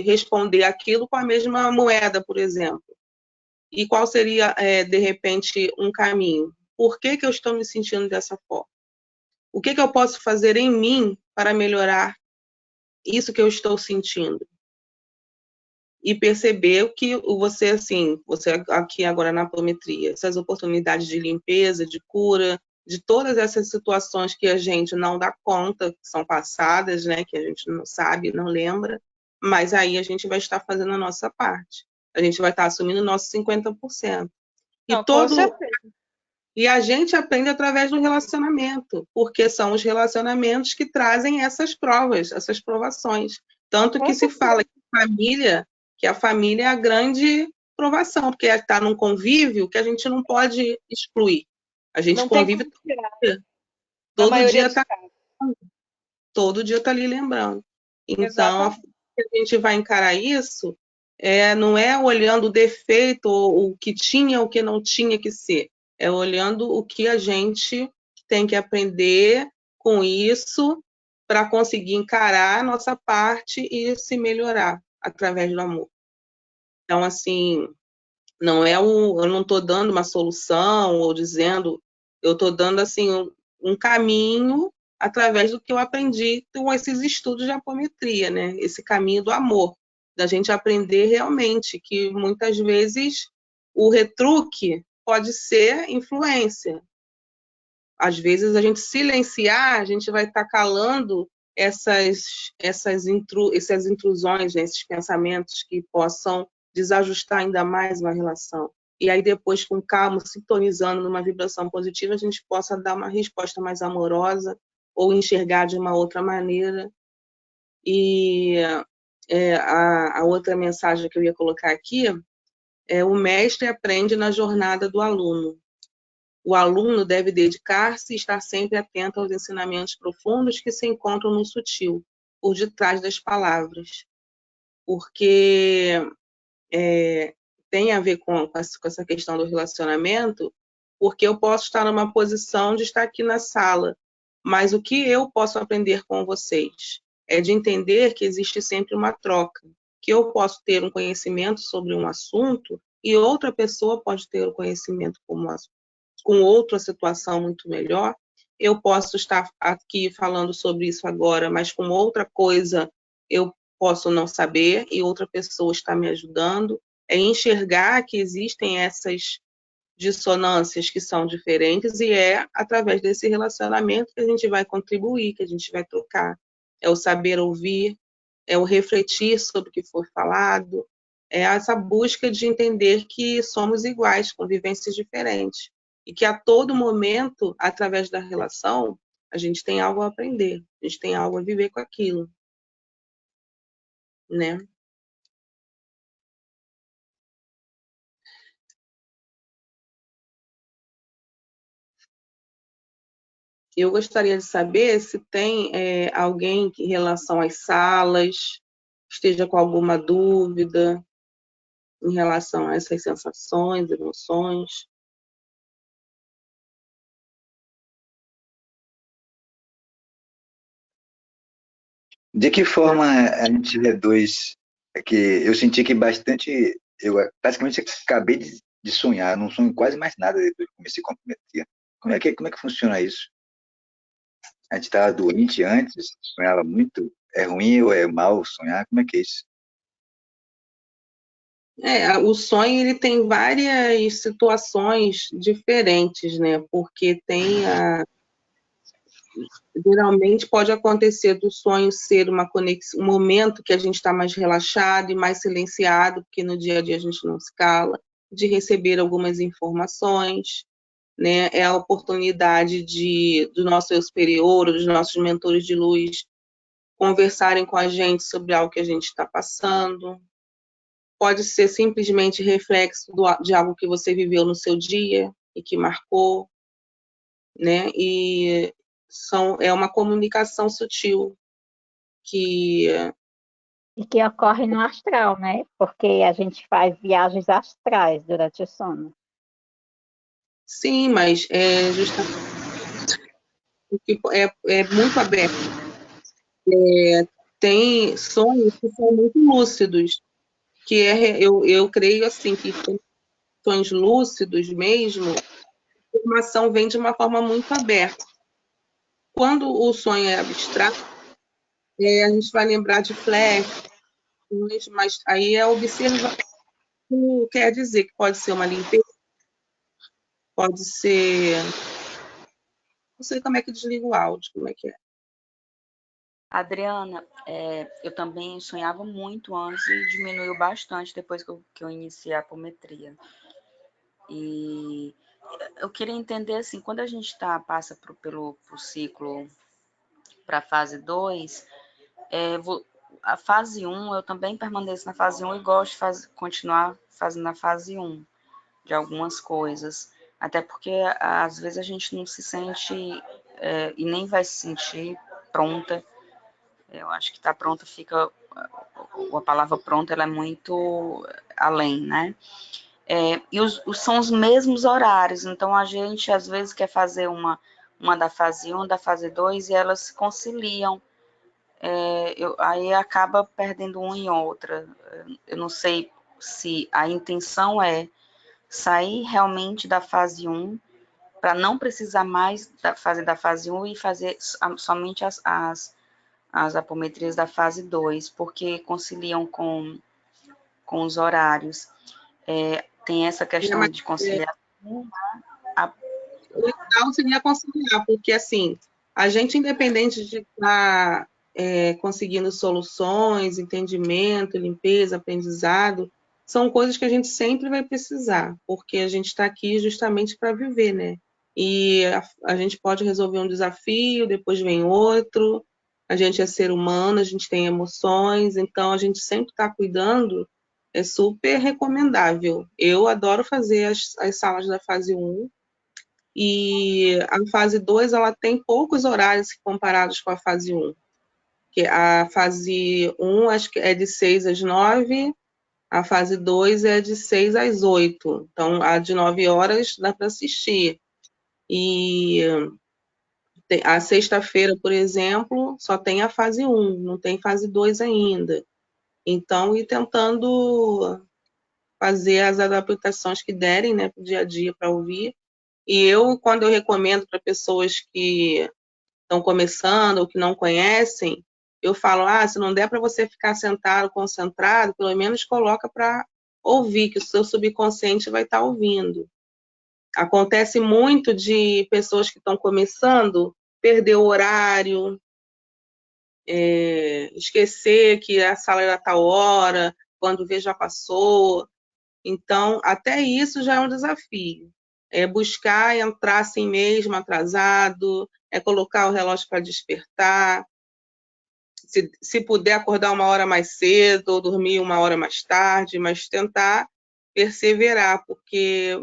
responder aquilo com a mesma moeda, por exemplo. E qual seria, de repente, um caminho? Por que eu estou me sentindo dessa forma? O que eu posso fazer em mim para melhorar isso que eu estou sentindo? E perceber que você, assim, você aqui agora na apometria, essas oportunidades de limpeza, de cura, de todas essas situações que a gente não dá conta, que são passadas, né, que a gente não sabe, não lembra, mas aí a gente vai estar fazendo a nossa parte. A gente vai estar assumindo o nosso 50%. Não, com certeza. E a gente aprende através do relacionamento, porque são os relacionamentos que trazem essas provas, essas provações. Tanto que se fala que a família é a grande provação, porque está num convívio que a gente não pode excluir. A gente Não tem convive como tirar. todo maioria dia, todo dia está ali lembrando. Então, a gente vai encarar isso, não é olhando o defeito, ou o que tinha, o que não tinha que ser. É olhando o que a gente tem que aprender com isso para conseguir encarar a nossa parte e se melhorar através do amor. Então, assim, eu não estou dando uma solução ou dizendo, eu estou dando assim um caminho através do que eu aprendi com esses estudos de apometria, né? Esse caminho do amor, da gente aprender realmente que muitas vezes o retruque pode ser influência. Às vezes a gente silenciar, a gente vai estar calando essas intrusões, né? Esses pensamentos que possam desajustar ainda mais uma relação. E aí depois, com calma, sintonizando numa vibração positiva, a gente possa dar uma resposta mais amorosa ou enxergar de uma outra maneira. E a outra mensagem que eu ia colocar aqui é: o mestre aprende na jornada do aluno. O aluno deve dedicar-se e estar sempre atento aos ensinamentos profundos que se encontram no sutil, por detrás das palavras. Porque tem a ver com essa questão do relacionamento, porque eu posso estar numa posição de estar aqui na sala, mas o que eu posso aprender com vocês é de entender que existe sempre uma troca, que eu posso ter um conhecimento sobre um assunto e outra pessoa pode ter o conhecimento com outra situação muito melhor. Eu posso estar aqui falando sobre isso agora, mas com outra coisa eu posso não saber e outra pessoa está me ajudando. É enxergar que existem essas dissonâncias que são diferentes e é através desse relacionamento que a gente vai contribuir, que a gente vai trocar. É o saber ouvir, é o refletir sobre o que foi falado, é essa busca de entender que somos iguais, com vivências diferentes. E que a todo momento, através da relação, a gente tem algo a aprender, a gente tem algo a viver com aquilo, né? Eu gostaria de saber se tem alguém que, em relação às salas, esteja com alguma dúvida em relação a essas sensações, emoções. De que forma a gente reduz? É que eu senti que bastante. Eu praticamente acabei de sonhar, não sonho quase mais nada depois que comecei a comprometer. Como é que funciona isso? A gente estava doente antes, sonhava muito. É ruim ou é mal sonhar? Como é que é isso? O sonho ele tem várias situações diferentes, né? Porque geralmente pode acontecer do sonho ser uma conexão, um momento que a gente está mais relaxado e mais silenciado, porque no dia a dia a gente não se cala, de receber algumas informações, né? É a oportunidade do nosso eu superior, dos nossos mentores de luz, conversarem com a gente sobre algo que a gente está passando. Pode ser simplesmente reflexo de algo que você viveu no seu dia e que marcou, né? E é uma comunicação sutil que E que ocorre no astral, né? Porque a gente faz viagens astrais durante o sono. sim, mas é justamente é muito aberto. Tem sonhos que são muito lúcidos, que eu creio assim que sonhos lúcidos mesmo, a informação vem de uma forma muito aberta. quando o sonho é abstrato, a gente vai lembrar de flash, mas aí é observar o que quer dizer, que pode ser uma limpeza, pode ser... Não sei como é que desliga o áudio, como é que é. Adriana, eu também sonhava muito antes e diminuiu bastante depois que eu iniciei a apometria. E eu queria entender, assim, quando a gente passa pelo ciclo para a fase 2, a fase 1, eu também permaneço na fase 1 e gosto de continuar fazendo a fase 1 de algumas coisas. Até porque, às vezes, a gente não se sente e nem vai se sentir pronta. Eu acho que tá pronta fica... A palavra pronta, ela é muito além, né? São os mesmos horários, então a gente às vezes quer fazer uma da fase 1, da fase 2 e elas se conciliam. Aí acaba perdendo uma em outra. Eu não sei se a intenção é sair realmente da fase 1 para não precisar mais fazer da fase 1 e fazer somente as apometrias da fase 2, porque conciliam com os horários. Tem essa questão de conciliar. O ideal seria conciliar, porque assim, a gente, independente de estar conseguindo soluções, entendimento, limpeza, aprendizado, são coisas que a gente sempre vai precisar, porque a gente está aqui justamente para viver, né? E a gente pode resolver um desafio, depois vem outro, a gente é ser humano, a gente tem emoções, então a gente sempre está cuidando, é super recomendável. Eu adoro fazer as salas da fase 1, e a fase 2 ela tem poucos horários comparados com a fase 1. Que a fase 1 acho que é de 6 às 9, a fase 2 é de 6 às 8. Então, a de 9 horas dá para assistir. E a sexta-feira, por exemplo, só tem a fase 1, não tem fase 2 ainda. Então, ir tentando fazer as adaptações que derem, né, para o dia a dia para ouvir. E quando eu recomendo para pessoas que estão começando ou que não conhecem, eu falo, se não der para você ficar sentado, concentrado, pelo menos coloca para ouvir, que o seu subconsciente vai estar ouvindo. Acontece muito de pessoas que estão começando perder o horário, esquecer que a sala era tal hora, quando vê já passou. Então, até isso já é um desafio. É buscar entrar assim mesmo, atrasado, é colocar o relógio para despertar, se puder acordar uma hora mais cedo ou dormir uma hora mais tarde, mas tentar perseverar, porque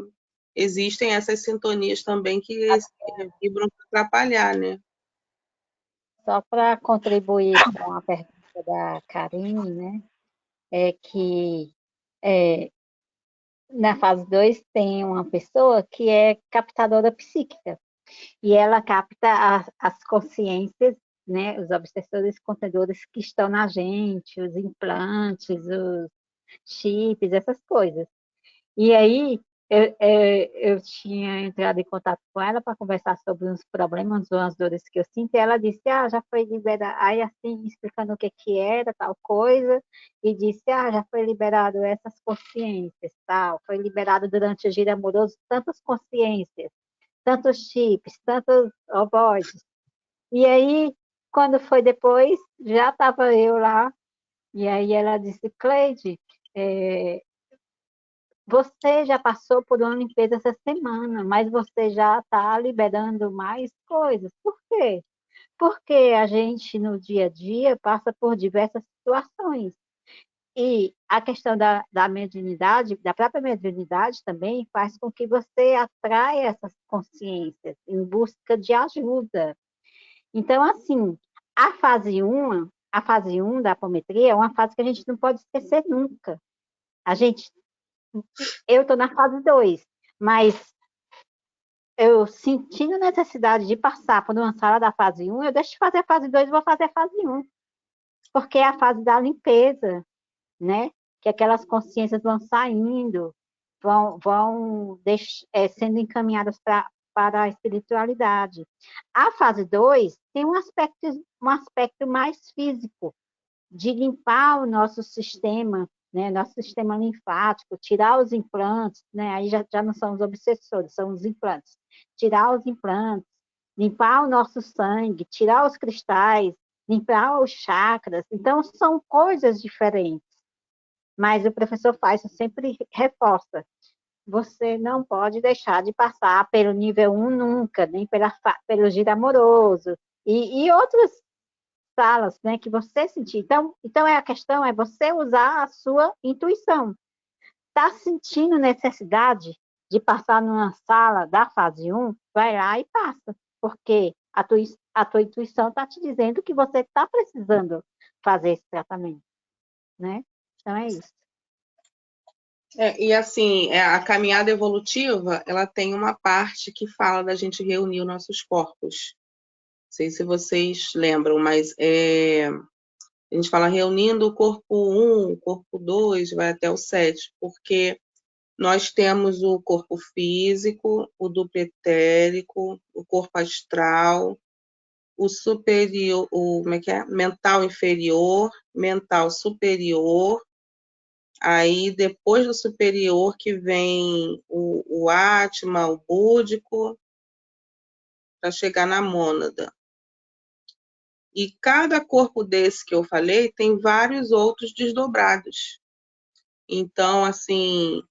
existem essas sintonias também que vibram para atrapalhar, né? Só para contribuir com a pergunta da Karine, né? É que na fase 2 tem uma pessoa que é captadora psíquica, e ela capta as consciências, né, os obsessores contendores que estão na gente, os implantes, os chips, essas coisas. E aí eu tinha entrado em contato com ela para conversar sobre uns problemas, umas dores que eu sinto, e ela disse, já foi liberada, aí assim, explicando o que era, tal coisa, e disse, já foi liberado essas consciências, tal, foi liberado durante o giro amoroso tantas consciências, tantos chips, tantos ovoides. E aí, quando foi depois, já estava eu lá, e aí ela disse, Cleide, você já passou por uma limpeza essa semana, mas você já está liberando mais coisas. Por quê? Porque a gente, no dia a dia, passa por diversas situações. E a questão da mediunidade, da própria mediunidade também, faz com que você atraia essas consciências em busca de ajuda. Então, assim, a fase 1 da apometria é uma fase que a gente não pode esquecer nunca. Eu estou na fase 2, mas eu sentindo necessidade de passar por uma sala da fase 1, eu deixo de fazer a fase 2 e vou fazer a fase 1. Porque é a fase da limpeza, né? Que aquelas consciências vão saindo, vão sendo encaminhadas para para a espiritualidade. A fase 2 tem um aspecto mais físico, de limpar o nosso sistema, né, nosso sistema linfático, tirar os implantes, né, aí já não são os obsessores, são os implantes. Tirar os implantes, limpar o nosso sangue, tirar os cristais, limpar os chakras. Então, são coisas diferentes. Mas o professor Faisal sempre reforça, você não pode deixar de passar pelo nível 1 nunca, nem pelo giro amoroso, e outras salas, né, que você sentir. Então a questão é você usar a sua intuição. Está sentindo necessidade de passar numa sala da fase 1? Vai lá e passa, porque a tua intuição está te dizendo que você está precisando fazer esse tratamento, né? Então é isso. E assim, a caminhada evolutiva, ela tem uma parte que fala da gente reunir os nossos corpos. Não sei se vocês lembram, mas a gente fala reunindo o corpo 1, o corpo 2, vai até o 7, porque nós temos o corpo físico, o duplo etérico, o corpo astral, o superior, como é que é? Mental inferior, mental superior. Aí, depois do superior, que vem o Atma, o búdico, para chegar na mônada. E cada corpo desse que eu falei tem vários outros desdobrados. Então, assim,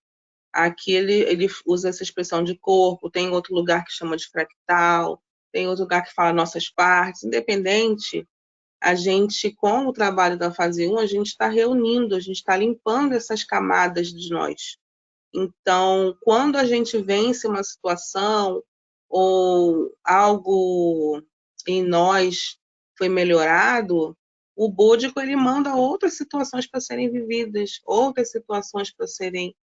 aqui ele usa essa expressão de corpo, tem outro lugar que chama de fractal, tem outro lugar que fala nossas partes. Independente, a gente, com o trabalho da fase 1, a gente está reunindo, a gente está limpando essas camadas de nós. Então, quando a gente vence uma situação ou algo em nós foi melhorado, o búdico ele manda outras situações para serem vividas, outras situações para serem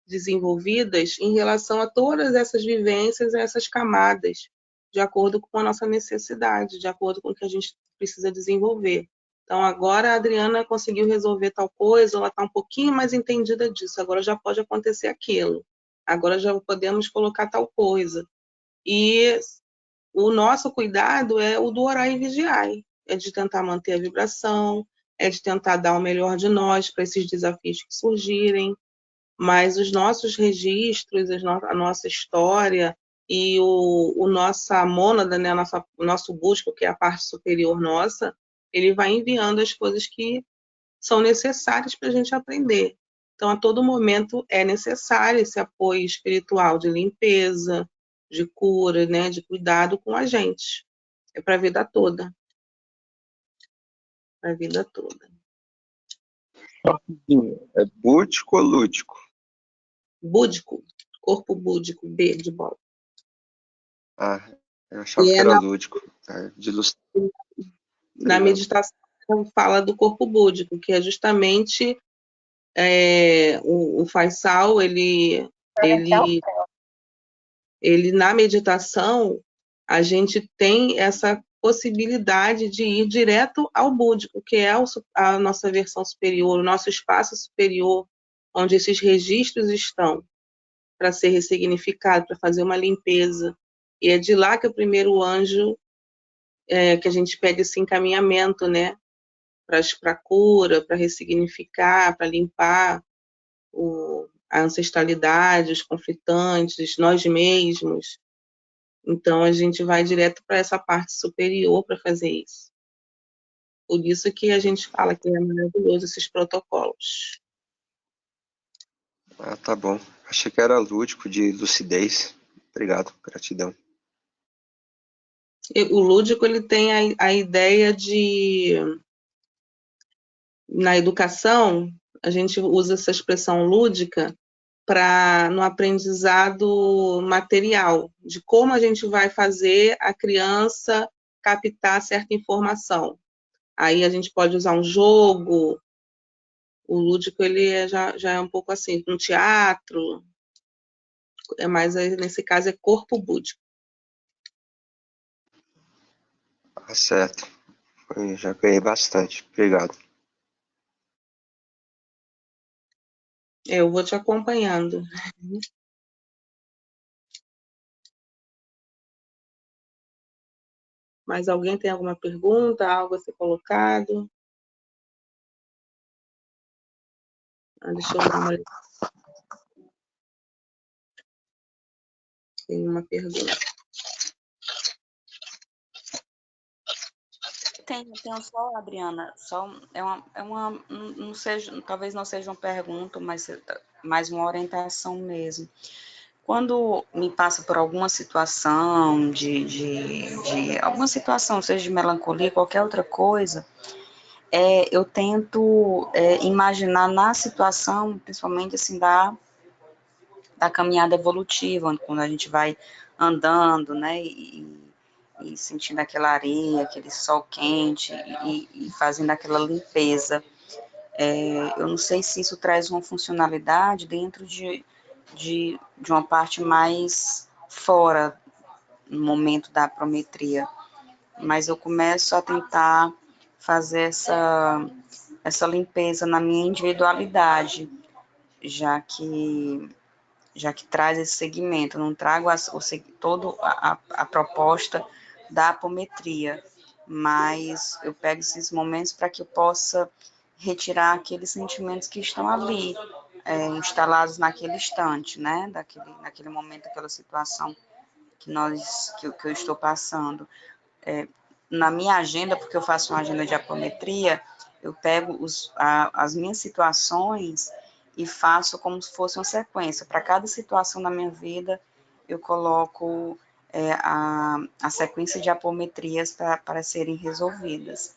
desenvolvidas em relação a todas essas vivências, essas camadas, de acordo com a nossa necessidade, de acordo com o que a gente precisa desenvolver. Então, agora a Adriana conseguiu resolver tal coisa, ela está um pouquinho mais entendida disso, agora já pode acontecer aquilo, agora já podemos colocar tal coisa. E o nosso cuidado é o do orar e vigiar, é de tentar manter a vibração, é de tentar dar o melhor de nós para esses desafios que surgirem, mas os nossos registros, a nossa história e o nossa mônada, né, o nosso busco, que é a parte superior nossa, ele vai enviando as coisas que são necessárias para a gente aprender. Então, a todo momento é necessário esse apoio espiritual de limpeza, de cura, né, de cuidado com a gente. É para a vida toda. Para a vida toda. É búdico ou lúdico? Búdico, corpo búdico, B de bola. Ah, eu achava que era lúdico. De Na meditação fala do corpo búdico, que é justamente o Faisal, ele na meditação, a gente tem essa possibilidade de ir direto ao búdico, que é a nossa versão superior, o nosso espaço superior, onde esses registros estão, para ser ressignificado, para fazer uma limpeza. E é de lá que o primeiro anjo, que a gente pede esse encaminhamento, né? Para cura, para ressignificar, para limpar a ancestralidade, os conflitantes, nós mesmos. Então, a gente vai direto para essa parte superior para fazer isso. Por isso que a gente fala que é maravilhoso esses protocolos. Ah, tá bom. Achei que era lúdico, de lucidez. Obrigado, gratidão. O lúdico, ele tem a ideia de... Na educação, a gente usa essa expressão lúdica no aprendizado material, de como a gente vai fazer a criança captar certa informação. Aí a gente pode usar um jogo, o lúdico ele já é um pouco assim, um teatro, mas nesse caso é corpo búdico. Ah, certo. Eu já ganhei bastante. Obrigado. Eu vou te acompanhando. Mais alguém tem alguma pergunta, algo a ser colocado? Deixa eu dar uma olhada. Tem uma pergunta. Tenho só, Adriana, não seja, talvez não seja uma pergunta, mas mais uma orientação mesmo. Quando me passa por alguma situação alguma situação, seja de melancolia, qualquer outra coisa, eu tento imaginar na situação, principalmente assim, da caminhada evolutiva, quando a gente vai andando, né, e sentindo aquela areia, aquele sol quente e fazendo aquela limpeza. Eu não sei se isso traz uma funcionalidade dentro de uma parte mais fora, no momento da apometria, mas eu começo a tentar fazer essa limpeza na minha individualidade, já que traz esse segmento, eu não trago toda a proposta da apometria, mas eu pego esses momentos para que eu possa retirar aqueles sentimentos que estão ali, instalados naquele instante, né, naquele momento, aquela situação que eu estou passando. Na minha agenda, porque eu faço uma agenda de apometria, eu pego as minhas situações e faço como se fosse uma sequência. Para cada situação na minha vida, eu coloco a sequência de apometrias para serem resolvidas.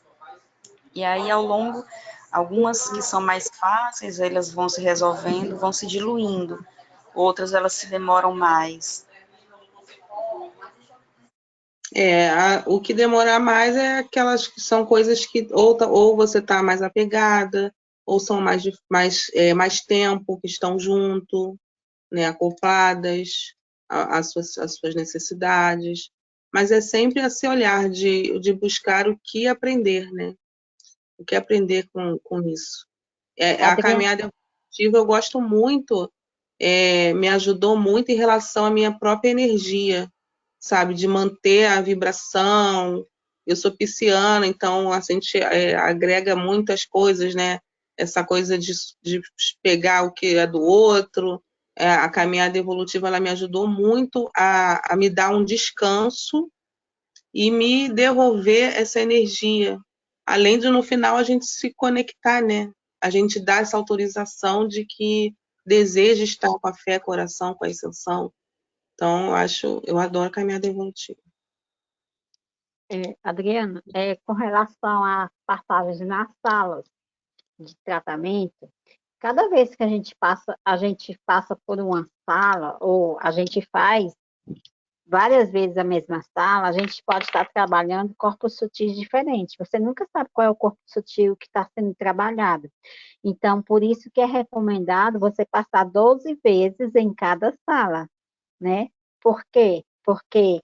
E aí, ao longo, algumas que são mais fáceis, elas vão se resolvendo, vão se diluindo. Outras, elas se demoram mais. O que demora mais é aquelas que são coisas que ou você está mais apegada, ou são mais tempo que estão junto, né, acopladas às suas necessidades. Mas é sempre esse olhar de buscar o que aprender, né? O que aprender com isso. A caminhada evolutiva eu gosto muito, me ajudou muito em relação à minha própria energia, sabe, de manter a vibração. Eu sou pisciana, então a gente agrega muitas coisas, né? Essa coisa de pegar o que é do outro. A caminhada evolutiva ela me ajudou muito a me dar um descanso e me devolver essa energia. Além de, no final, a gente se conectar, né? A gente dá essa autorização de que deseja estar com a fé, coração, com a ascensão. Então, eu adoro a caminhada evolutiva. Adriana, com relação às passagens nas salas de tratamento, cada vez que a gente passa por uma sala, ou a gente faz várias vezes a mesma sala, a gente pode estar trabalhando corpos sutis diferentes. Você nunca sabe qual é o corpo sutil que está sendo trabalhado. Então, por isso que é recomendado você passar 12 vezes em cada sala, né? Por quê? Porque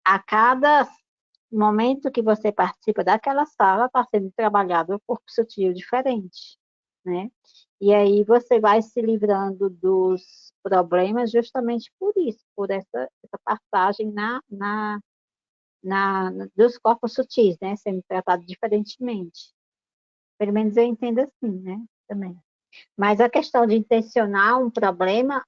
a cada momento que você participa daquela sala, está sendo trabalhado um corpo sutil diferente, né? E aí você vai se livrando dos problemas justamente por isso, por essa passagem dos corpos sutis, né? Sendo tratado diferentemente. Pelo menos eu entendo assim, né? Também. Mas a questão de intencionar um problema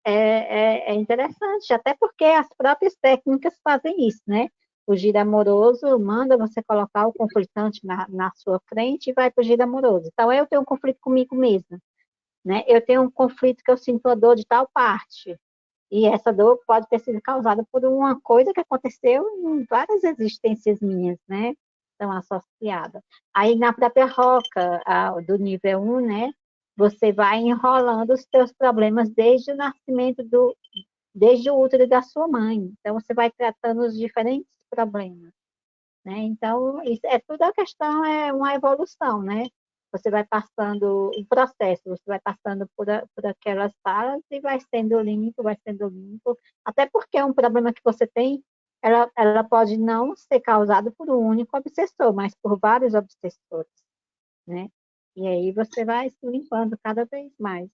é interessante, até porque as próprias técnicas fazem isso, né? O giro amoroso manda você colocar o conflitante na sua frente e vai para o giro amoroso. Então, eu tenho um conflito comigo mesma, né? Eu tenho um conflito que eu sinto a dor de tal parte. E essa dor pode ter sido causada por uma coisa que aconteceu em várias existências minhas, né? Estão associadas. Aí, na própria roca do nível 1, né? Você vai enrolando os seus problemas desde o nascimento, desde o útero da sua mãe. Então, você vai tratando os diferentes problemas, né? Então, isso tudo a questão é uma evolução, né? Você vai passando um processo, você vai passando por aquelas salas e vai sendo limpo, até porque é um problema que você tem, ela pode não ser causada por um único obsessor, mas por vários obsessores, né? E aí você vai se limpando cada vez mais.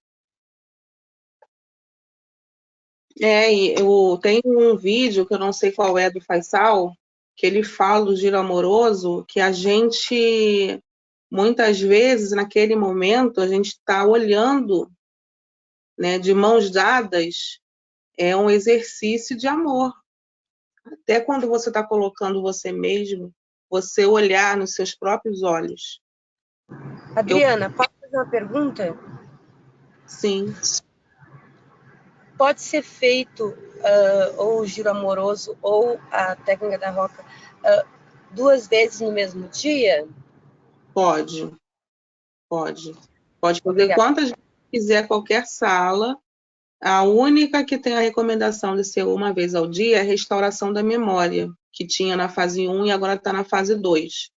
E eu tenho um vídeo, que eu não sei qual é, do Faisal, que ele fala do giro amoroso, que a gente, muitas vezes, naquele momento, a gente está olhando, né, de mãos dadas, é um exercício de amor. Até quando você está colocando você mesmo, você olhar nos seus próprios olhos. Adriana, posso fazer uma pergunta? Sim. Pode ser feito ou o giro amoroso ou a técnica da roca 2 vezes no mesmo dia? Pode. Pode fazer Obrigada. quantas vezes quiser, qualquer sala. A única que tem a recomendação de ser uma vez ao dia é a restauração da memória, que tinha na fase 1 e agora está na fase 2.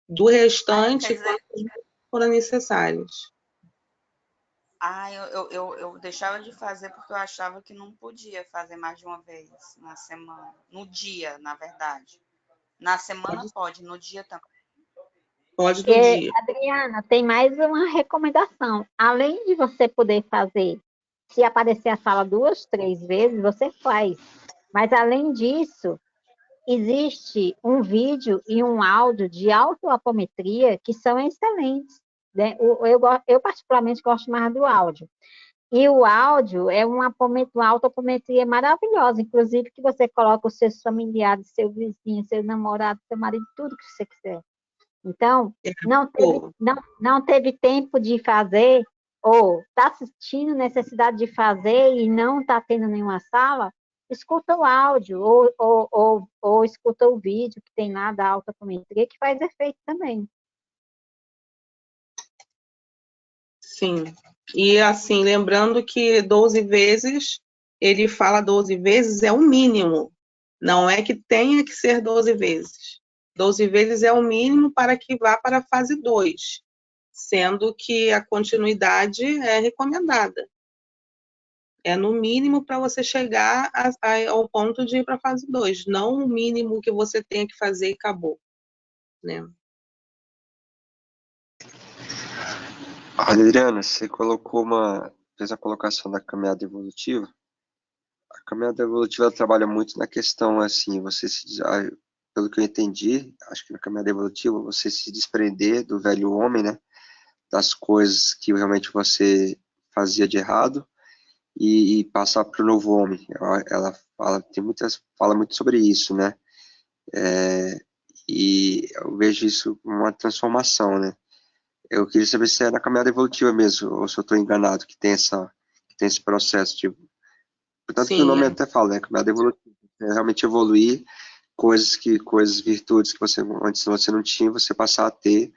Do restante, quantas forem necessárias. Eu deixava de fazer porque eu achava que não podia fazer mais de uma vez na semana. No dia, na verdade. Na semana pode, no dia também. Pode do dia. Adriana, tem mais uma recomendação. Além de você poder fazer, se aparecer a sala 2, 3 vezes, você faz. Mas, além disso, existe um vídeo e um áudio de autoapometria que são excelentes, né? Eu particularmente gosto mais do áudio. E o áudio é uma autoapometria maravilhosa, inclusive que você coloca os seus familiares, seu vizinho, seu namorado, seu marido, tudo que você quiser. Então, não teve tempo de fazer, ou está assistindo necessidade de fazer e não está tendo nenhuma sala, escuta o áudio, ou escuta o vídeo que tem lá da autoapometria, que faz efeito também. Sim. E assim, lembrando que 12 vezes, ele fala 12 vezes é o mínimo. Não é que tenha que ser 12 vezes. 12 vezes é o mínimo para que vá para a fase 2, sendo que a continuidade é recomendada. É no mínimo para você chegar ao ponto de ir para a fase 2, não o mínimo que você tenha que fazer e acabou, né? Adriana, você fez a colocação da caminhada evolutiva. A caminhada evolutiva ela trabalha muito na questão, assim, pelo que eu entendi, acho que na caminhada evolutiva, você se desprender do velho homem, né? Das coisas que realmente você fazia de errado e passar para o novo homem. Ela fala muito sobre isso, né? E eu vejo isso como uma transformação, né? Eu queria saber se é na caminhada evolutiva mesmo, ou se eu estou enganado, que tem esse processo, tipo, portanto que o nome até fala, né? Caminhada evolutiva. É realmente evoluir virtudes que você antes você não tinha, você passar a ter,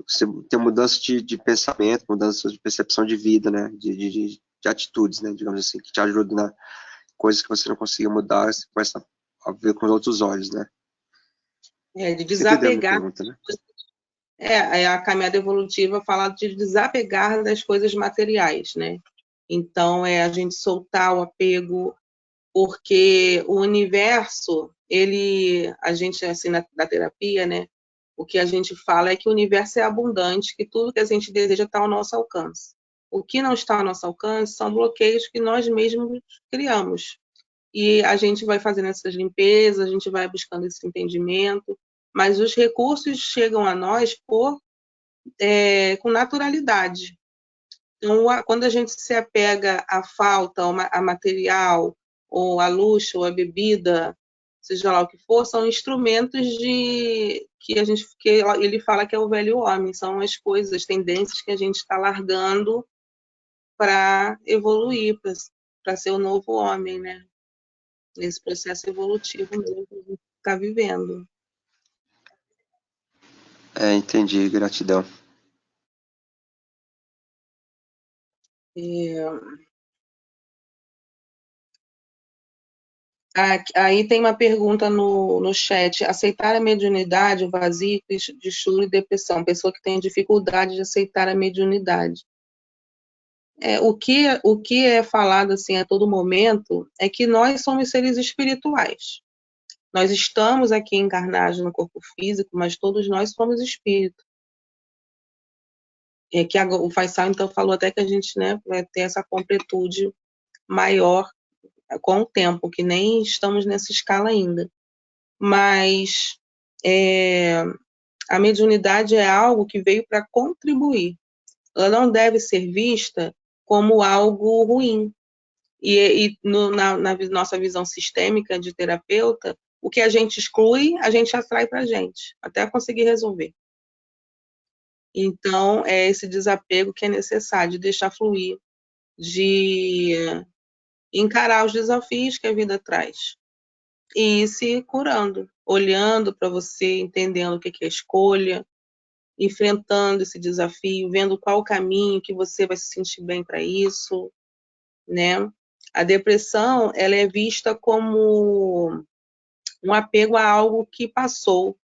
você ter mudança de pensamento, mudança de percepção de vida, né? De atitudes, né? Digamos assim, que te ajudam na coisas que você não conseguia mudar, você começa a ver com os outros olhos, né? De desapegar. Pergunta, né? A caminhada evolutiva fala de desapegar das coisas materiais, né? Então, a gente soltar o apego, porque o universo, a gente, assim, da terapia, né? O que a gente fala é que o universo é abundante, que tudo que a gente deseja está ao nosso alcance. O que não está ao nosso alcance são bloqueios que nós mesmos criamos. E a gente vai fazendo essas limpezas, a gente vai buscando esse entendimento, mas os recursos chegam a nós com naturalidade. Então, quando a gente se apega à falta, a material, ou a luxo, ou a bebida, seja lá o que for, são instrumentos que ele fala que é o velho homem, são as coisas, as tendências que a gente está largando para evoluir, para ser o novo homem, né? Esse processo evolutivo mesmo que a gente está vivendo. Entendi, gratidão. Aí tem uma pergunta no chat. Aceitar a mediunidade, o vazio de choro e depressão. Pessoa que tem dificuldade de aceitar a mediunidade. O que é falado assim a todo momento é que nós somos seres espirituais. Nós estamos aqui encarnados no corpo físico, mas todos nós somos espírito. Que o Faisal, então, falou até que a gente, né, vai ter essa completude maior com o tempo, que nem estamos nessa escala ainda. Mas a mediunidade é algo que veio para contribuir. Ela não deve ser vista como algo ruim. Na nossa visão sistêmica de terapeuta, o que a gente exclui, a gente atrai para a gente, até conseguir resolver. Então, é esse desapego que é necessário, de deixar fluir, de encarar os desafios que a vida traz e ir se curando, olhando para você, entendendo o que é escolha, enfrentando esse desafio, vendo qual o caminho que você vai se sentir bem para isso, né? A depressão, ela é vista como um apego a algo que passou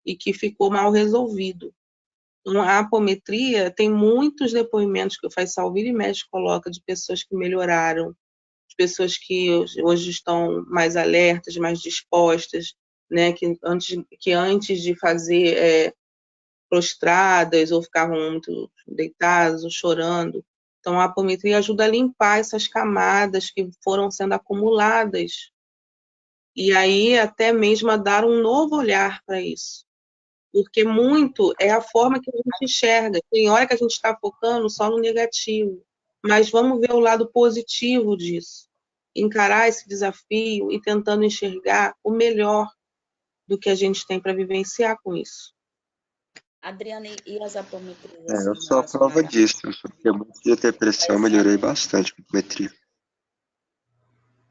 e que ficou mal resolvido. Então, a apometria tem muitos depoimentos que o Faisal vira e mexe coloca de pessoas que melhoraram, de pessoas que hoje estão mais alertas, mais dispostas, né, que antes de fazer prostradas ou ficavam muito deitadas ou chorando. Então, a apometria ajuda a limpar essas camadas que foram sendo acumuladas e aí até mesmo a dar um novo olhar para isso. Porque muito é a forma que a gente enxerga. Tem hora que a gente está focando só no negativo, mas vamos ver o lado positivo disso. Encarar esse desafio e tentando enxergar o melhor do que a gente tem para vivenciar com isso. Adriana, e as apometrias? Eu sou a prova disso. Eu sofri muito de depressão, melhorei bastante com apometria.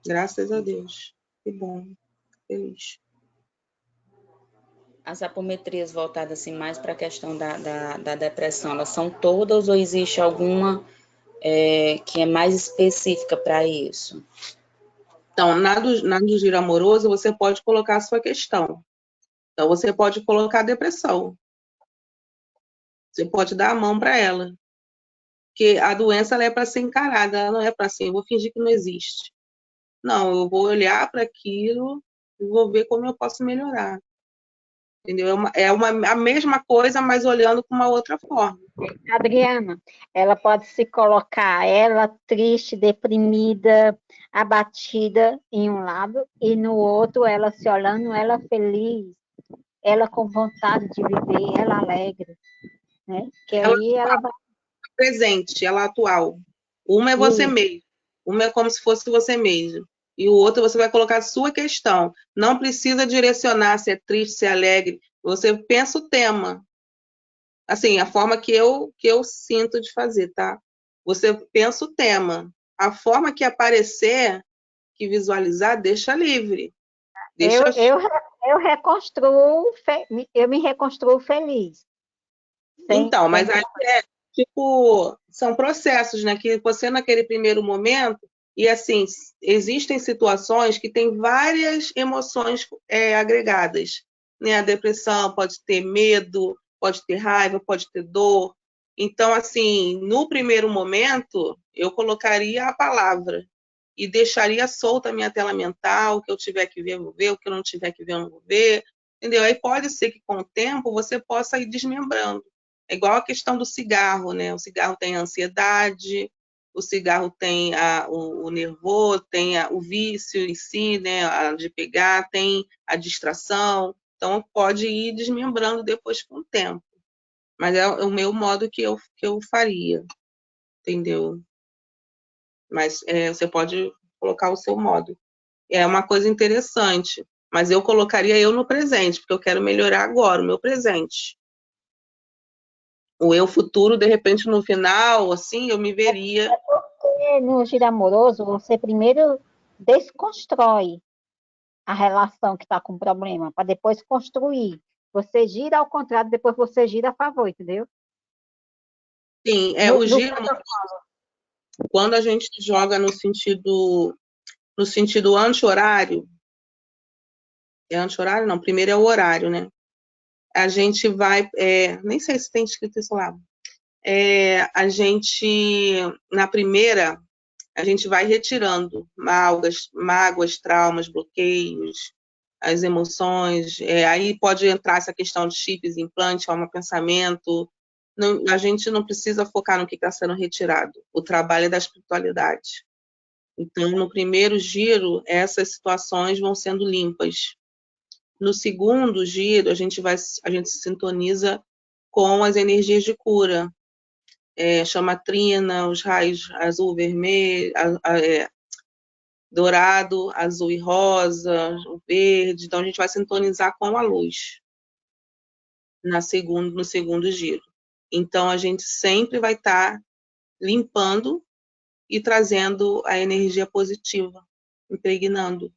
Graças a Deus. Que bom. Feliz. As apometrias voltadas assim, mais para a questão da depressão, elas são todas ou existe alguma que é mais específica para isso? Então, na do giro amoroso, você pode colocar a sua questão. Então, você pode colocar a depressão. Você pode dar a mão para ela. Porque a doença ela é para ser encarada, ela não é para assim, eu vou fingir que não existe. Não, eu vou olhar para aquilo e vou ver como eu posso melhorar. Entendeu? A mesma coisa, mas olhando com uma outra forma. Adriana, ela pode se colocar, ela triste, deprimida, abatida em um lado, e no outro, ela se olhando, ela feliz, ela com vontade de viver, ela alegre, né? Que aí ela vai... Presente, ela atual. Uma é você mesmo. Uma é como se fosse você mesmo. E o outro você vai colocar a sua questão. Não precisa direcionar se é triste, se é alegre. Você pensa o tema. Assim, a forma que eu sinto de fazer, tá? Você pensa o tema. A forma que aparecer, que visualizar, deixa livre. Eu reconstruo, eu me reconstruo feliz. Então, mas aí são processos, né? Que você naquele primeiro momento, e assim, existem situações que têm várias emoções agregadas, né? A depressão pode ter medo, pode ter raiva, pode ter dor. Então, assim, no primeiro momento, eu colocaria a palavra e deixaria solta a minha tela mental, o que eu tiver que ver, eu vou ver, o que eu não tiver que ver, eu não vou ver, entendeu? Aí pode ser que com o tempo você possa ir desmembrando. É igual a questão do cigarro, né? O cigarro tem a ansiedade, o cigarro tem o nervoso, tem o vício em si, né? De pegar, tem a distração. Então, pode ir desmembrando depois com o tempo. Mas é o meu modo que eu faria, entendeu? Mas você pode colocar o seu modo. É uma coisa interessante, mas eu colocaria eu no presente, porque eu quero melhorar agora o meu presente. O eu futuro, de repente, no final, assim, eu me veria... É porque no giro amoroso, você primeiro desconstrói a relação que está com problema, para depois construir. Você gira ao contrário, depois você gira a favor, entendeu? Sim, o giro, quando a gente joga no sentido anti-horário, anti-horário não, primeiro é o horário, né? A gente vai, nem sei se tem escrito isso lá, a gente, na primeira, a gente vai retirando mágoas, traumas, bloqueios, as emoções, aí pode entrar essa questão de chips, implante, alma, pensamento. Não, a gente não precisa focar no que está sendo retirado. O trabalho é da espiritualidade. Então, no primeiro giro, essas situações vão sendo limpas. No segundo giro, a gente se sintoniza com as energias de cura. Chamatrina, os raios azul, vermelho, dourado, azul e rosa, o verde. Então, a gente vai sintonizar com a luz no segundo giro. Então, a gente sempre vai estar limpando e trazendo a energia positiva, impregnando.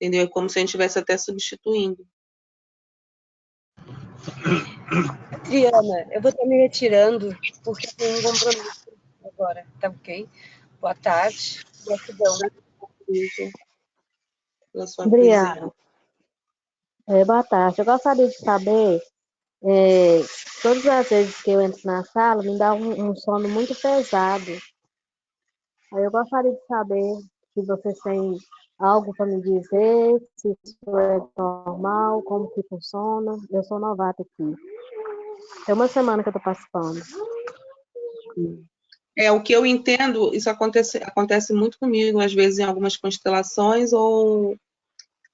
Entendeu? É como se a gente estivesse até substituindo. Adriana, eu vou estar me retirando porque eu tenho um compromisso agora, tá ok? Boa tarde, gratidão. Pela sua Adriana, presença. boa tarde. Eu gostaria de saber, todas as vezes que eu entro na sala, me dá um sono muito pesado. Aí eu gostaria de saber se vocês têm algo para me dizer, se isso é normal, como que funciona. Eu sou novata aqui. Tem uma semana que eu estou participando. O que eu entendo, isso acontece muito comigo, às vezes em algumas constelações,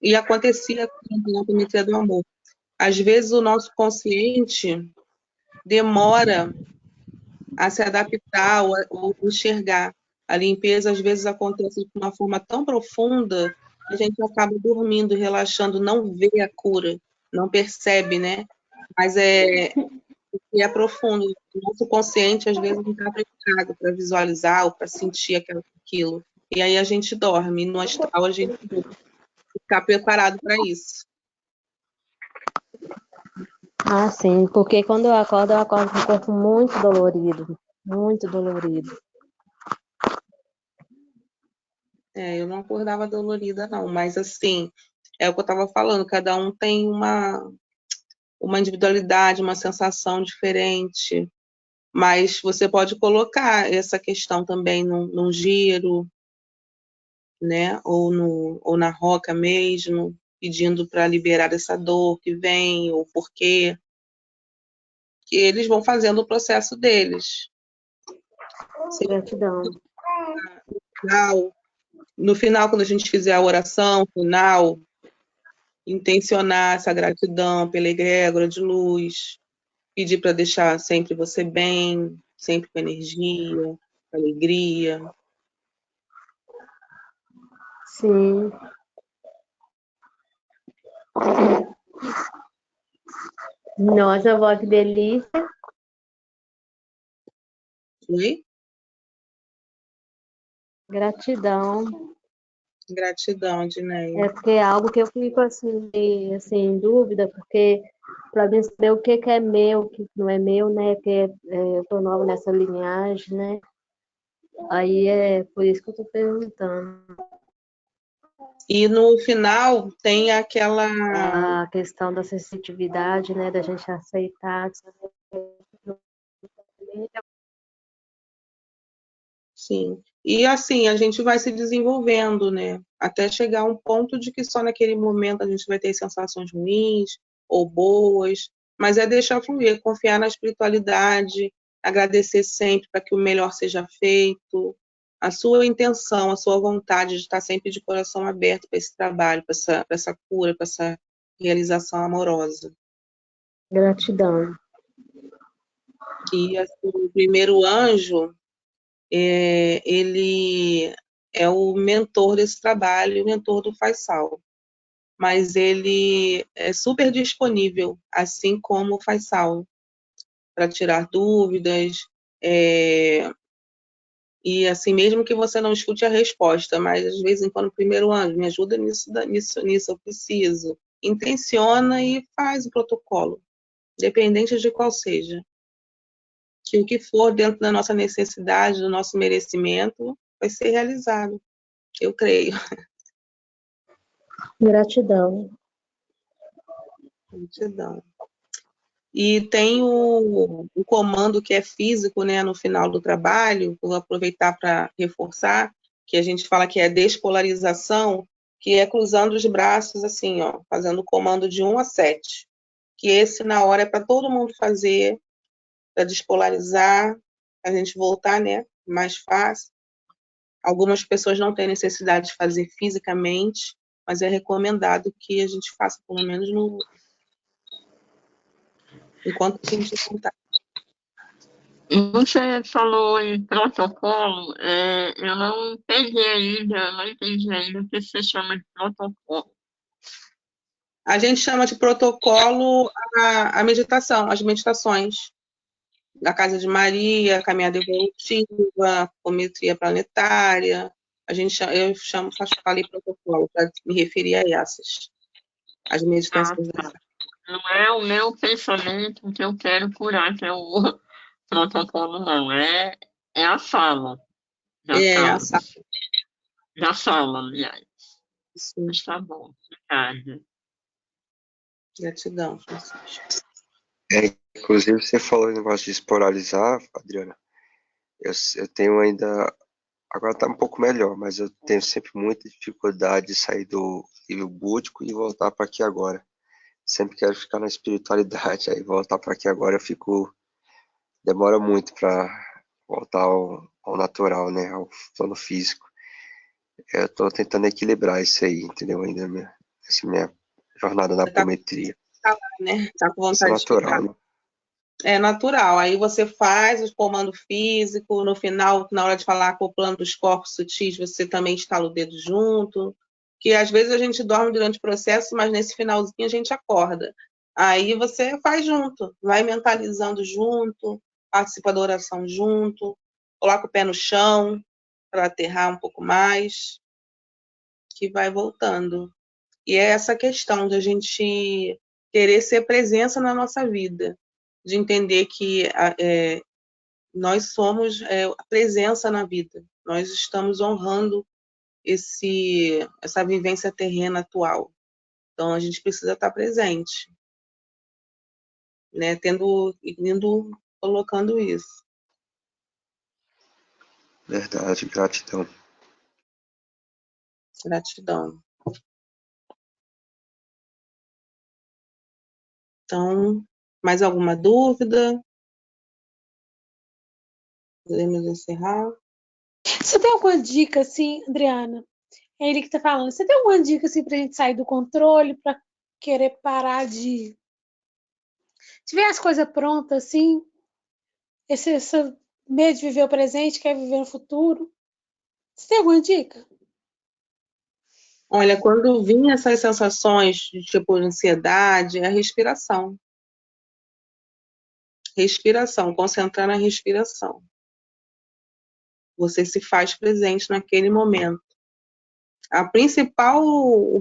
e acontecia na Apometria do Amor. Às vezes o nosso consciente demora a se adaptar ou enxergar. A limpeza, às vezes, acontece de uma forma tão profunda que a gente acaba dormindo, relaxando, não vê a cura, não percebe, né? Mas é profundo. O nosso consciente, às vezes, não está preparado para visualizar ou para sentir aquilo. E aí a gente dorme. No astral, a gente fica preparado para isso. Ah, sim, porque quando eu acordo com o corpo muito dolorido. Muito dolorido. Eu não acordava dolorida, não. Mas, assim, é o que eu estava falando. Cada um tem uma individualidade, uma sensação diferente. Mas você pode colocar essa questão também num giro, né? Ou na roca mesmo, pedindo para liberar essa dor que vem, ou porquê. Que eles vão fazendo o processo deles. Gratidão. No final, quando a gente fizer a oração final, intencionar essa gratidão pela egrégora de luz, pedir para deixar sempre você bem, sempre com energia, alegria. Sim. Nossa, vó, que delícia. Oi? Gratidão. Gratidão, Dineia. É porque é algo que eu fico assim, em dúvida, porque para mim saber o que é meu, o que não é meu, né? Porque eu tô nova nessa linhagem, né? Aí é por isso que eu tô perguntando. E no final tem aquela... A questão da sensitividade, né? Da gente aceitar. Sim. E assim, a gente vai se desenvolvendo, né? Até chegar a um ponto de que só naquele momento a gente vai ter sensações ruins ou boas, mas é deixar fluir, confiar na espiritualidade, agradecer sempre para que o melhor seja feito, a sua intenção, a sua vontade de estar sempre de coração aberto para esse trabalho, para essa cura, para essa realização amorosa. Gratidão. E assim, o primeiro anjo, ele é o mentor desse trabalho, o mentor do Faisal. Mas ele é super disponível, assim como o Faisal, para tirar dúvidas, e assim, mesmo que você não escute a resposta, mas às vezes em quando o primeiro ano, me ajuda nisso, eu preciso. Intenciona e faz o protocolo, independente de qual seja. Que o que for dentro da nossa necessidade, do nosso merecimento, vai ser realizado. Eu creio. Gratidão. Gratidão. E tem o comando que é físico, né, no final do trabalho, vou aproveitar para reforçar, que a gente fala que é despolarização, que é cruzando os braços assim, ó, fazendo o comando de 1 a 7. Que esse, na hora, é para todo mundo fazer, para despolarizar, a gente voltar, né, mais fácil. Algumas pessoas não têm necessidade de fazer fisicamente, mas é recomendado que a gente faça pelo menos enquanto a gente contar. Você falou em protocolo, eu não entendi ainda, não entendi ainda o que você chama de protocolo. A gente chama de protocolo a meditação, as meditações da Casa de Maria, caminhada evolutiva, apometria planetária. Falei protocolo para me referir a essas, as meditações. Tá. Não é o meu pensamento que eu quero curar, que é o protocolo, não. É a sala. A sala. Da sala, aliás. Sim. Mas tá bom, obrigada. Gratidão, Francisco. Inclusive, você falou o negócio de esporalizar, Adriana. Eu tenho ainda. Agora tá um pouco melhor, mas eu tenho sempre muita dificuldade de sair do nível búdico e voltar para aqui agora. Sempre quero ficar na espiritualidade, aí voltar para aqui agora demora muito para voltar ao natural, né, ao plano físico. Eu tô tentando equilibrar isso aí, entendeu? Ainda essa minha jornada na apometria. Né? Tá com Isso é vontade de natural, ficar. né? É natural. Aí você faz o comando físico, no final, na hora de falar com o plano dos corpos sutis, você também estala o dedo junto. Que às vezes a gente dorme durante o processo, mas nesse finalzinho a gente acorda. Aí você faz junto, vai mentalizando junto, participa da oração junto, coloca o pé no chão para aterrar um pouco mais, que vai voltando. E é essa questão de a gente querer ser presença na nossa vida, de entender que nós somos a presença na vida, nós estamos honrando essa vivência terrena atual. Então, a gente precisa estar presente, né? Colocando isso. Verdade, gratidão. Gratidão. Então, mais alguma dúvida? Podemos encerrar? Você tem alguma dica, assim, Adriana? É ele que tá falando. Você tem alguma dica, assim, pra gente sair do controle, pra querer parar de ver as coisas prontas, assim? Esse medo de viver o presente, quer viver o futuro? Você tem alguma dica? Olha, quando vinha essas sensações de tipo ansiedade, é a respiração. Respiração, concentrar na respiração. Você se faz presente naquele momento. O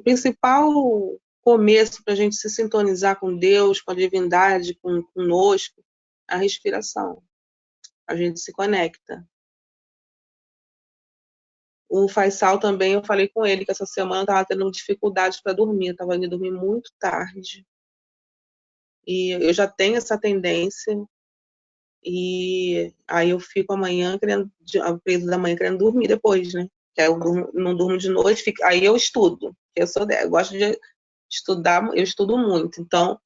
principal começo para a gente se sintonizar com Deus, com a divindade, conosco, é a respiração. A gente se conecta. O Faisal também, eu falei com ele que essa semana estava tendo dificuldade para dormir, estava indo dormir muito tarde. E eu já tenho essa tendência, e aí eu fico amanhã a peso da manhã querendo dormir depois, né? Que aí eu não durmo de noite, aí eu estudo. Eu gosto de estudar, eu estudo muito. Então,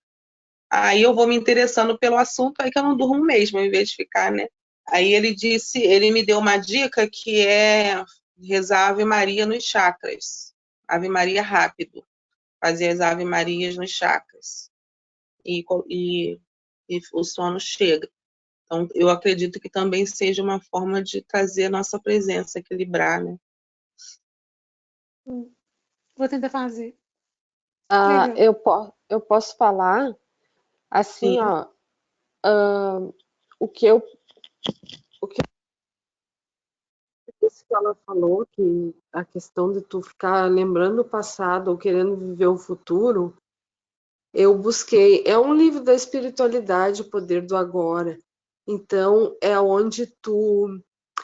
aí eu vou me interessando pelo assunto, aí que eu não durmo mesmo, em vez de ficar, né? Aí ele me deu uma dica que é rezar Ave Maria nos chakras. Ave Maria rápido. Fazer as Ave Marias nos chakras. E o sono chega. Então, eu acredito que também seja uma forma de trazer a nossa presença, equilibrar, né? Vou tentar fazer. Eu posso falar assim, Sim. ó, o que ela falou, que a questão de tu ficar lembrando o passado ou querendo viver o futuro, eu busquei, é um livro da espiritualidade, o poder do agora. Então, é onde tu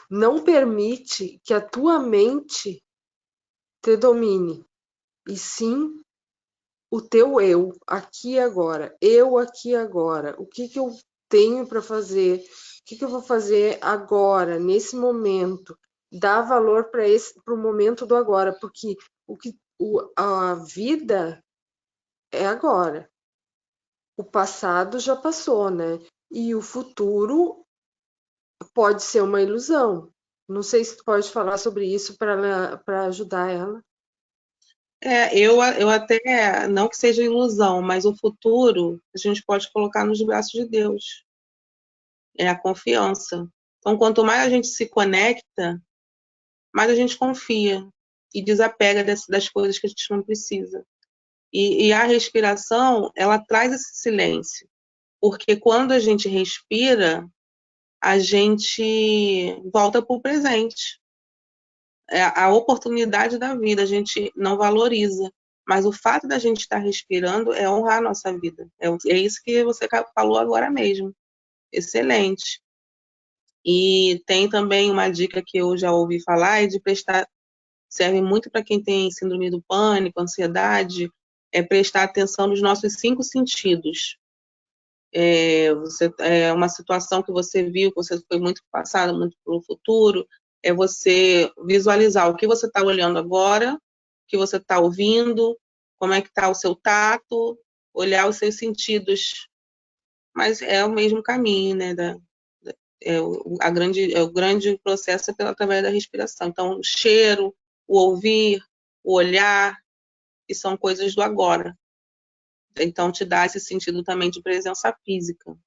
não permite que a tua mente te domine, e sim o teu eu, aqui e agora. Eu aqui e agora. O que eu tenho para fazer? O que eu vou fazer agora, nesse momento? Dar valor para o momento do agora, porque a vida é agora. O passado já passou, né? E o futuro pode ser uma ilusão. Não sei se tu pode falar sobre isso para ajudar ela. Eu até, não que seja ilusão, mas o futuro a gente pode colocar nos braços de Deus. É a confiança. Então, quanto mais a gente se conecta, mais a gente confia e desapega das coisas que a gente não precisa. E a respiração, ela traz esse silêncio. Porque quando a gente respira, a gente volta para o presente. É a oportunidade da vida, a gente não valoriza. Mas o fato da gente estar respirando é honrar a nossa vida. É isso que você falou agora mesmo. Excelente. E tem também uma dica que eu já ouvi falar, é de prestar, serve muito para quem tem síndrome do pânico, ansiedade, é prestar atenção nos nossos 5 sentidos. É uma situação que você viu, que você foi muito para o passado, muito para o futuro, é você visualizar o que você está olhando agora, o que você está ouvindo, como é que está o seu tato, olhar os seus sentidos. Mas é o mesmo caminho, né? É o grande processo através da respiração. Então, o cheiro, o ouvir, o olhar, que são coisas do agora. Então, te dá esse sentido também de presença física.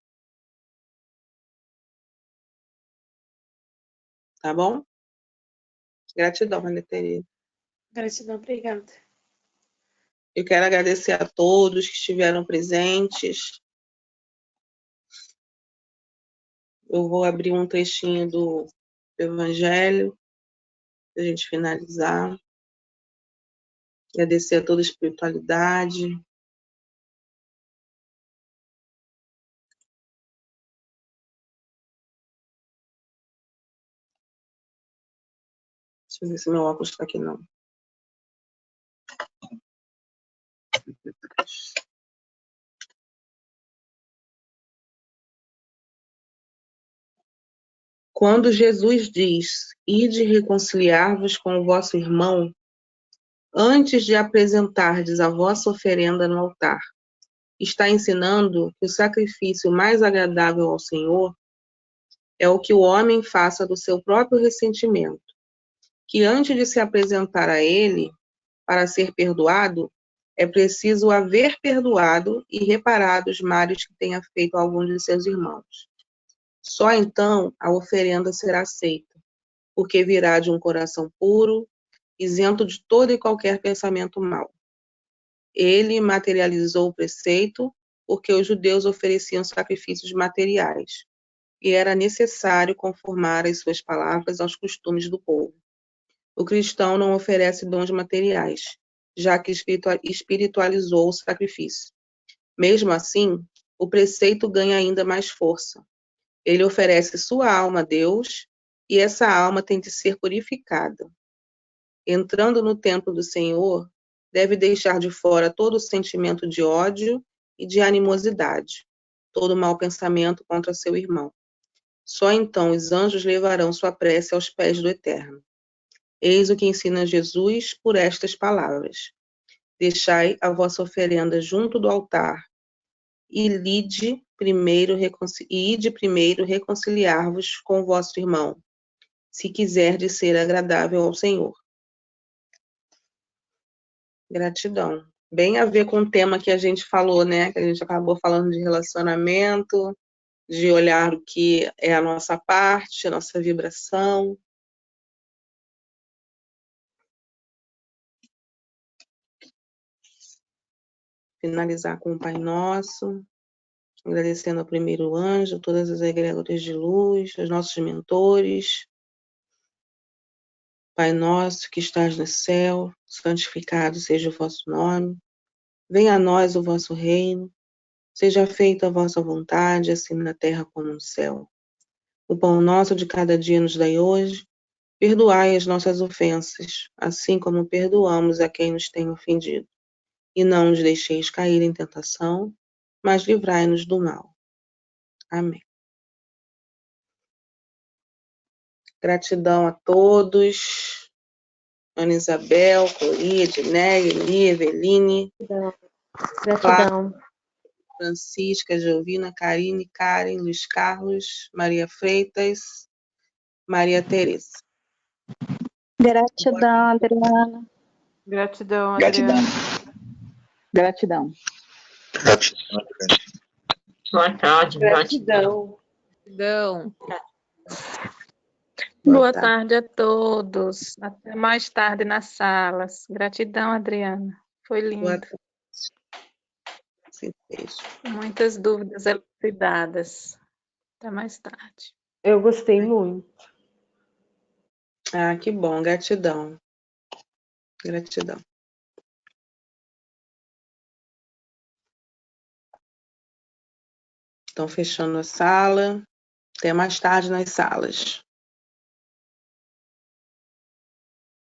Tá bom? Gratidão, Maria Tereza. Gratidão, obrigada. Eu quero agradecer a todos que estiveram presentes. Eu vou abrir um trechinho do Evangelho, para a gente finalizar. Agradecer a toda a espiritualidade. Deixa eu ver se meu óculos está aqui, não. Quando Jesus diz, ide reconciliar-vos com o vosso irmão, antes de apresentardes a vossa oferenda no altar, está ensinando que o sacrifício mais agradável ao Senhor é o que o homem faça do seu próprio ressentimento, que antes de se apresentar a ele para ser perdoado, é preciso haver perdoado e reparado os males que tenha feito a algum de seus irmãos. Só então a oferenda será aceita, porque virá de um coração puro, isento de todo e qualquer pensamento mau. Ele materializou o preceito porque os judeus ofereciam sacrifícios materiais, e era necessário conformar as suas palavras aos costumes do povo. O cristão não oferece dons materiais, já que espiritualizou o sacrifício. Mesmo assim, o preceito ganha ainda mais força. Ele oferece sua alma a Deus, e essa alma tem de ser purificada. Entrando no templo do Senhor, deve deixar de fora todo o sentimento de ódio e de animosidade, todo mau pensamento contra seu irmão. Só então os anjos levarão sua prece aos pés do Eterno. Eis o que ensina Jesus por estas palavras: deixai a vossa oferenda junto do altar, e ide primeiro reconciliar-vos com o vosso irmão, se quiserdes ser agradável ao Senhor. Gratidão. Bem a ver com o tema que a gente falou, né? Que a gente acabou falando de relacionamento, de olhar o que é a nossa parte, a nossa vibração. Finalizar com o Pai Nosso, agradecendo ao primeiro anjo, todas as egrégoras de luz, os nossos mentores. Pai nosso que estás no céu, santificado seja o vosso nome. Venha a nós o vosso reino. Seja feita a vossa vontade, assim na terra como no céu. O pão nosso de cada dia nos dai hoje. Perdoai as nossas ofensas, assim como perdoamos a quem nos tem ofendido. E não nos deixeis cair em tentação, mas livrai-nos do mal. Amém. Gratidão a todos. Ana Isabel, Cori, Edneia, Eli, Eveline, Gratidão. Francisca, Giovina, Karine, Karen, Luiz Carlos, Maria Freitas, Maria Tereza. Gratidão, Adriana. Gratidão, Gratidão. Adriana. Gratidão. Gratidão. Boa tarde, gratidão. Gratidão. Boa tarde a todos. Até mais tarde nas salas. Gratidão, Adriana. Foi Boa lindo. tarde. Sim, beijo. Muitas dúvidas elucidadas. Até mais tarde. Eu gostei muito. Ah, que bom, gratidão. Gratidão. Estão fechando a sala. Até mais tarde nas salas.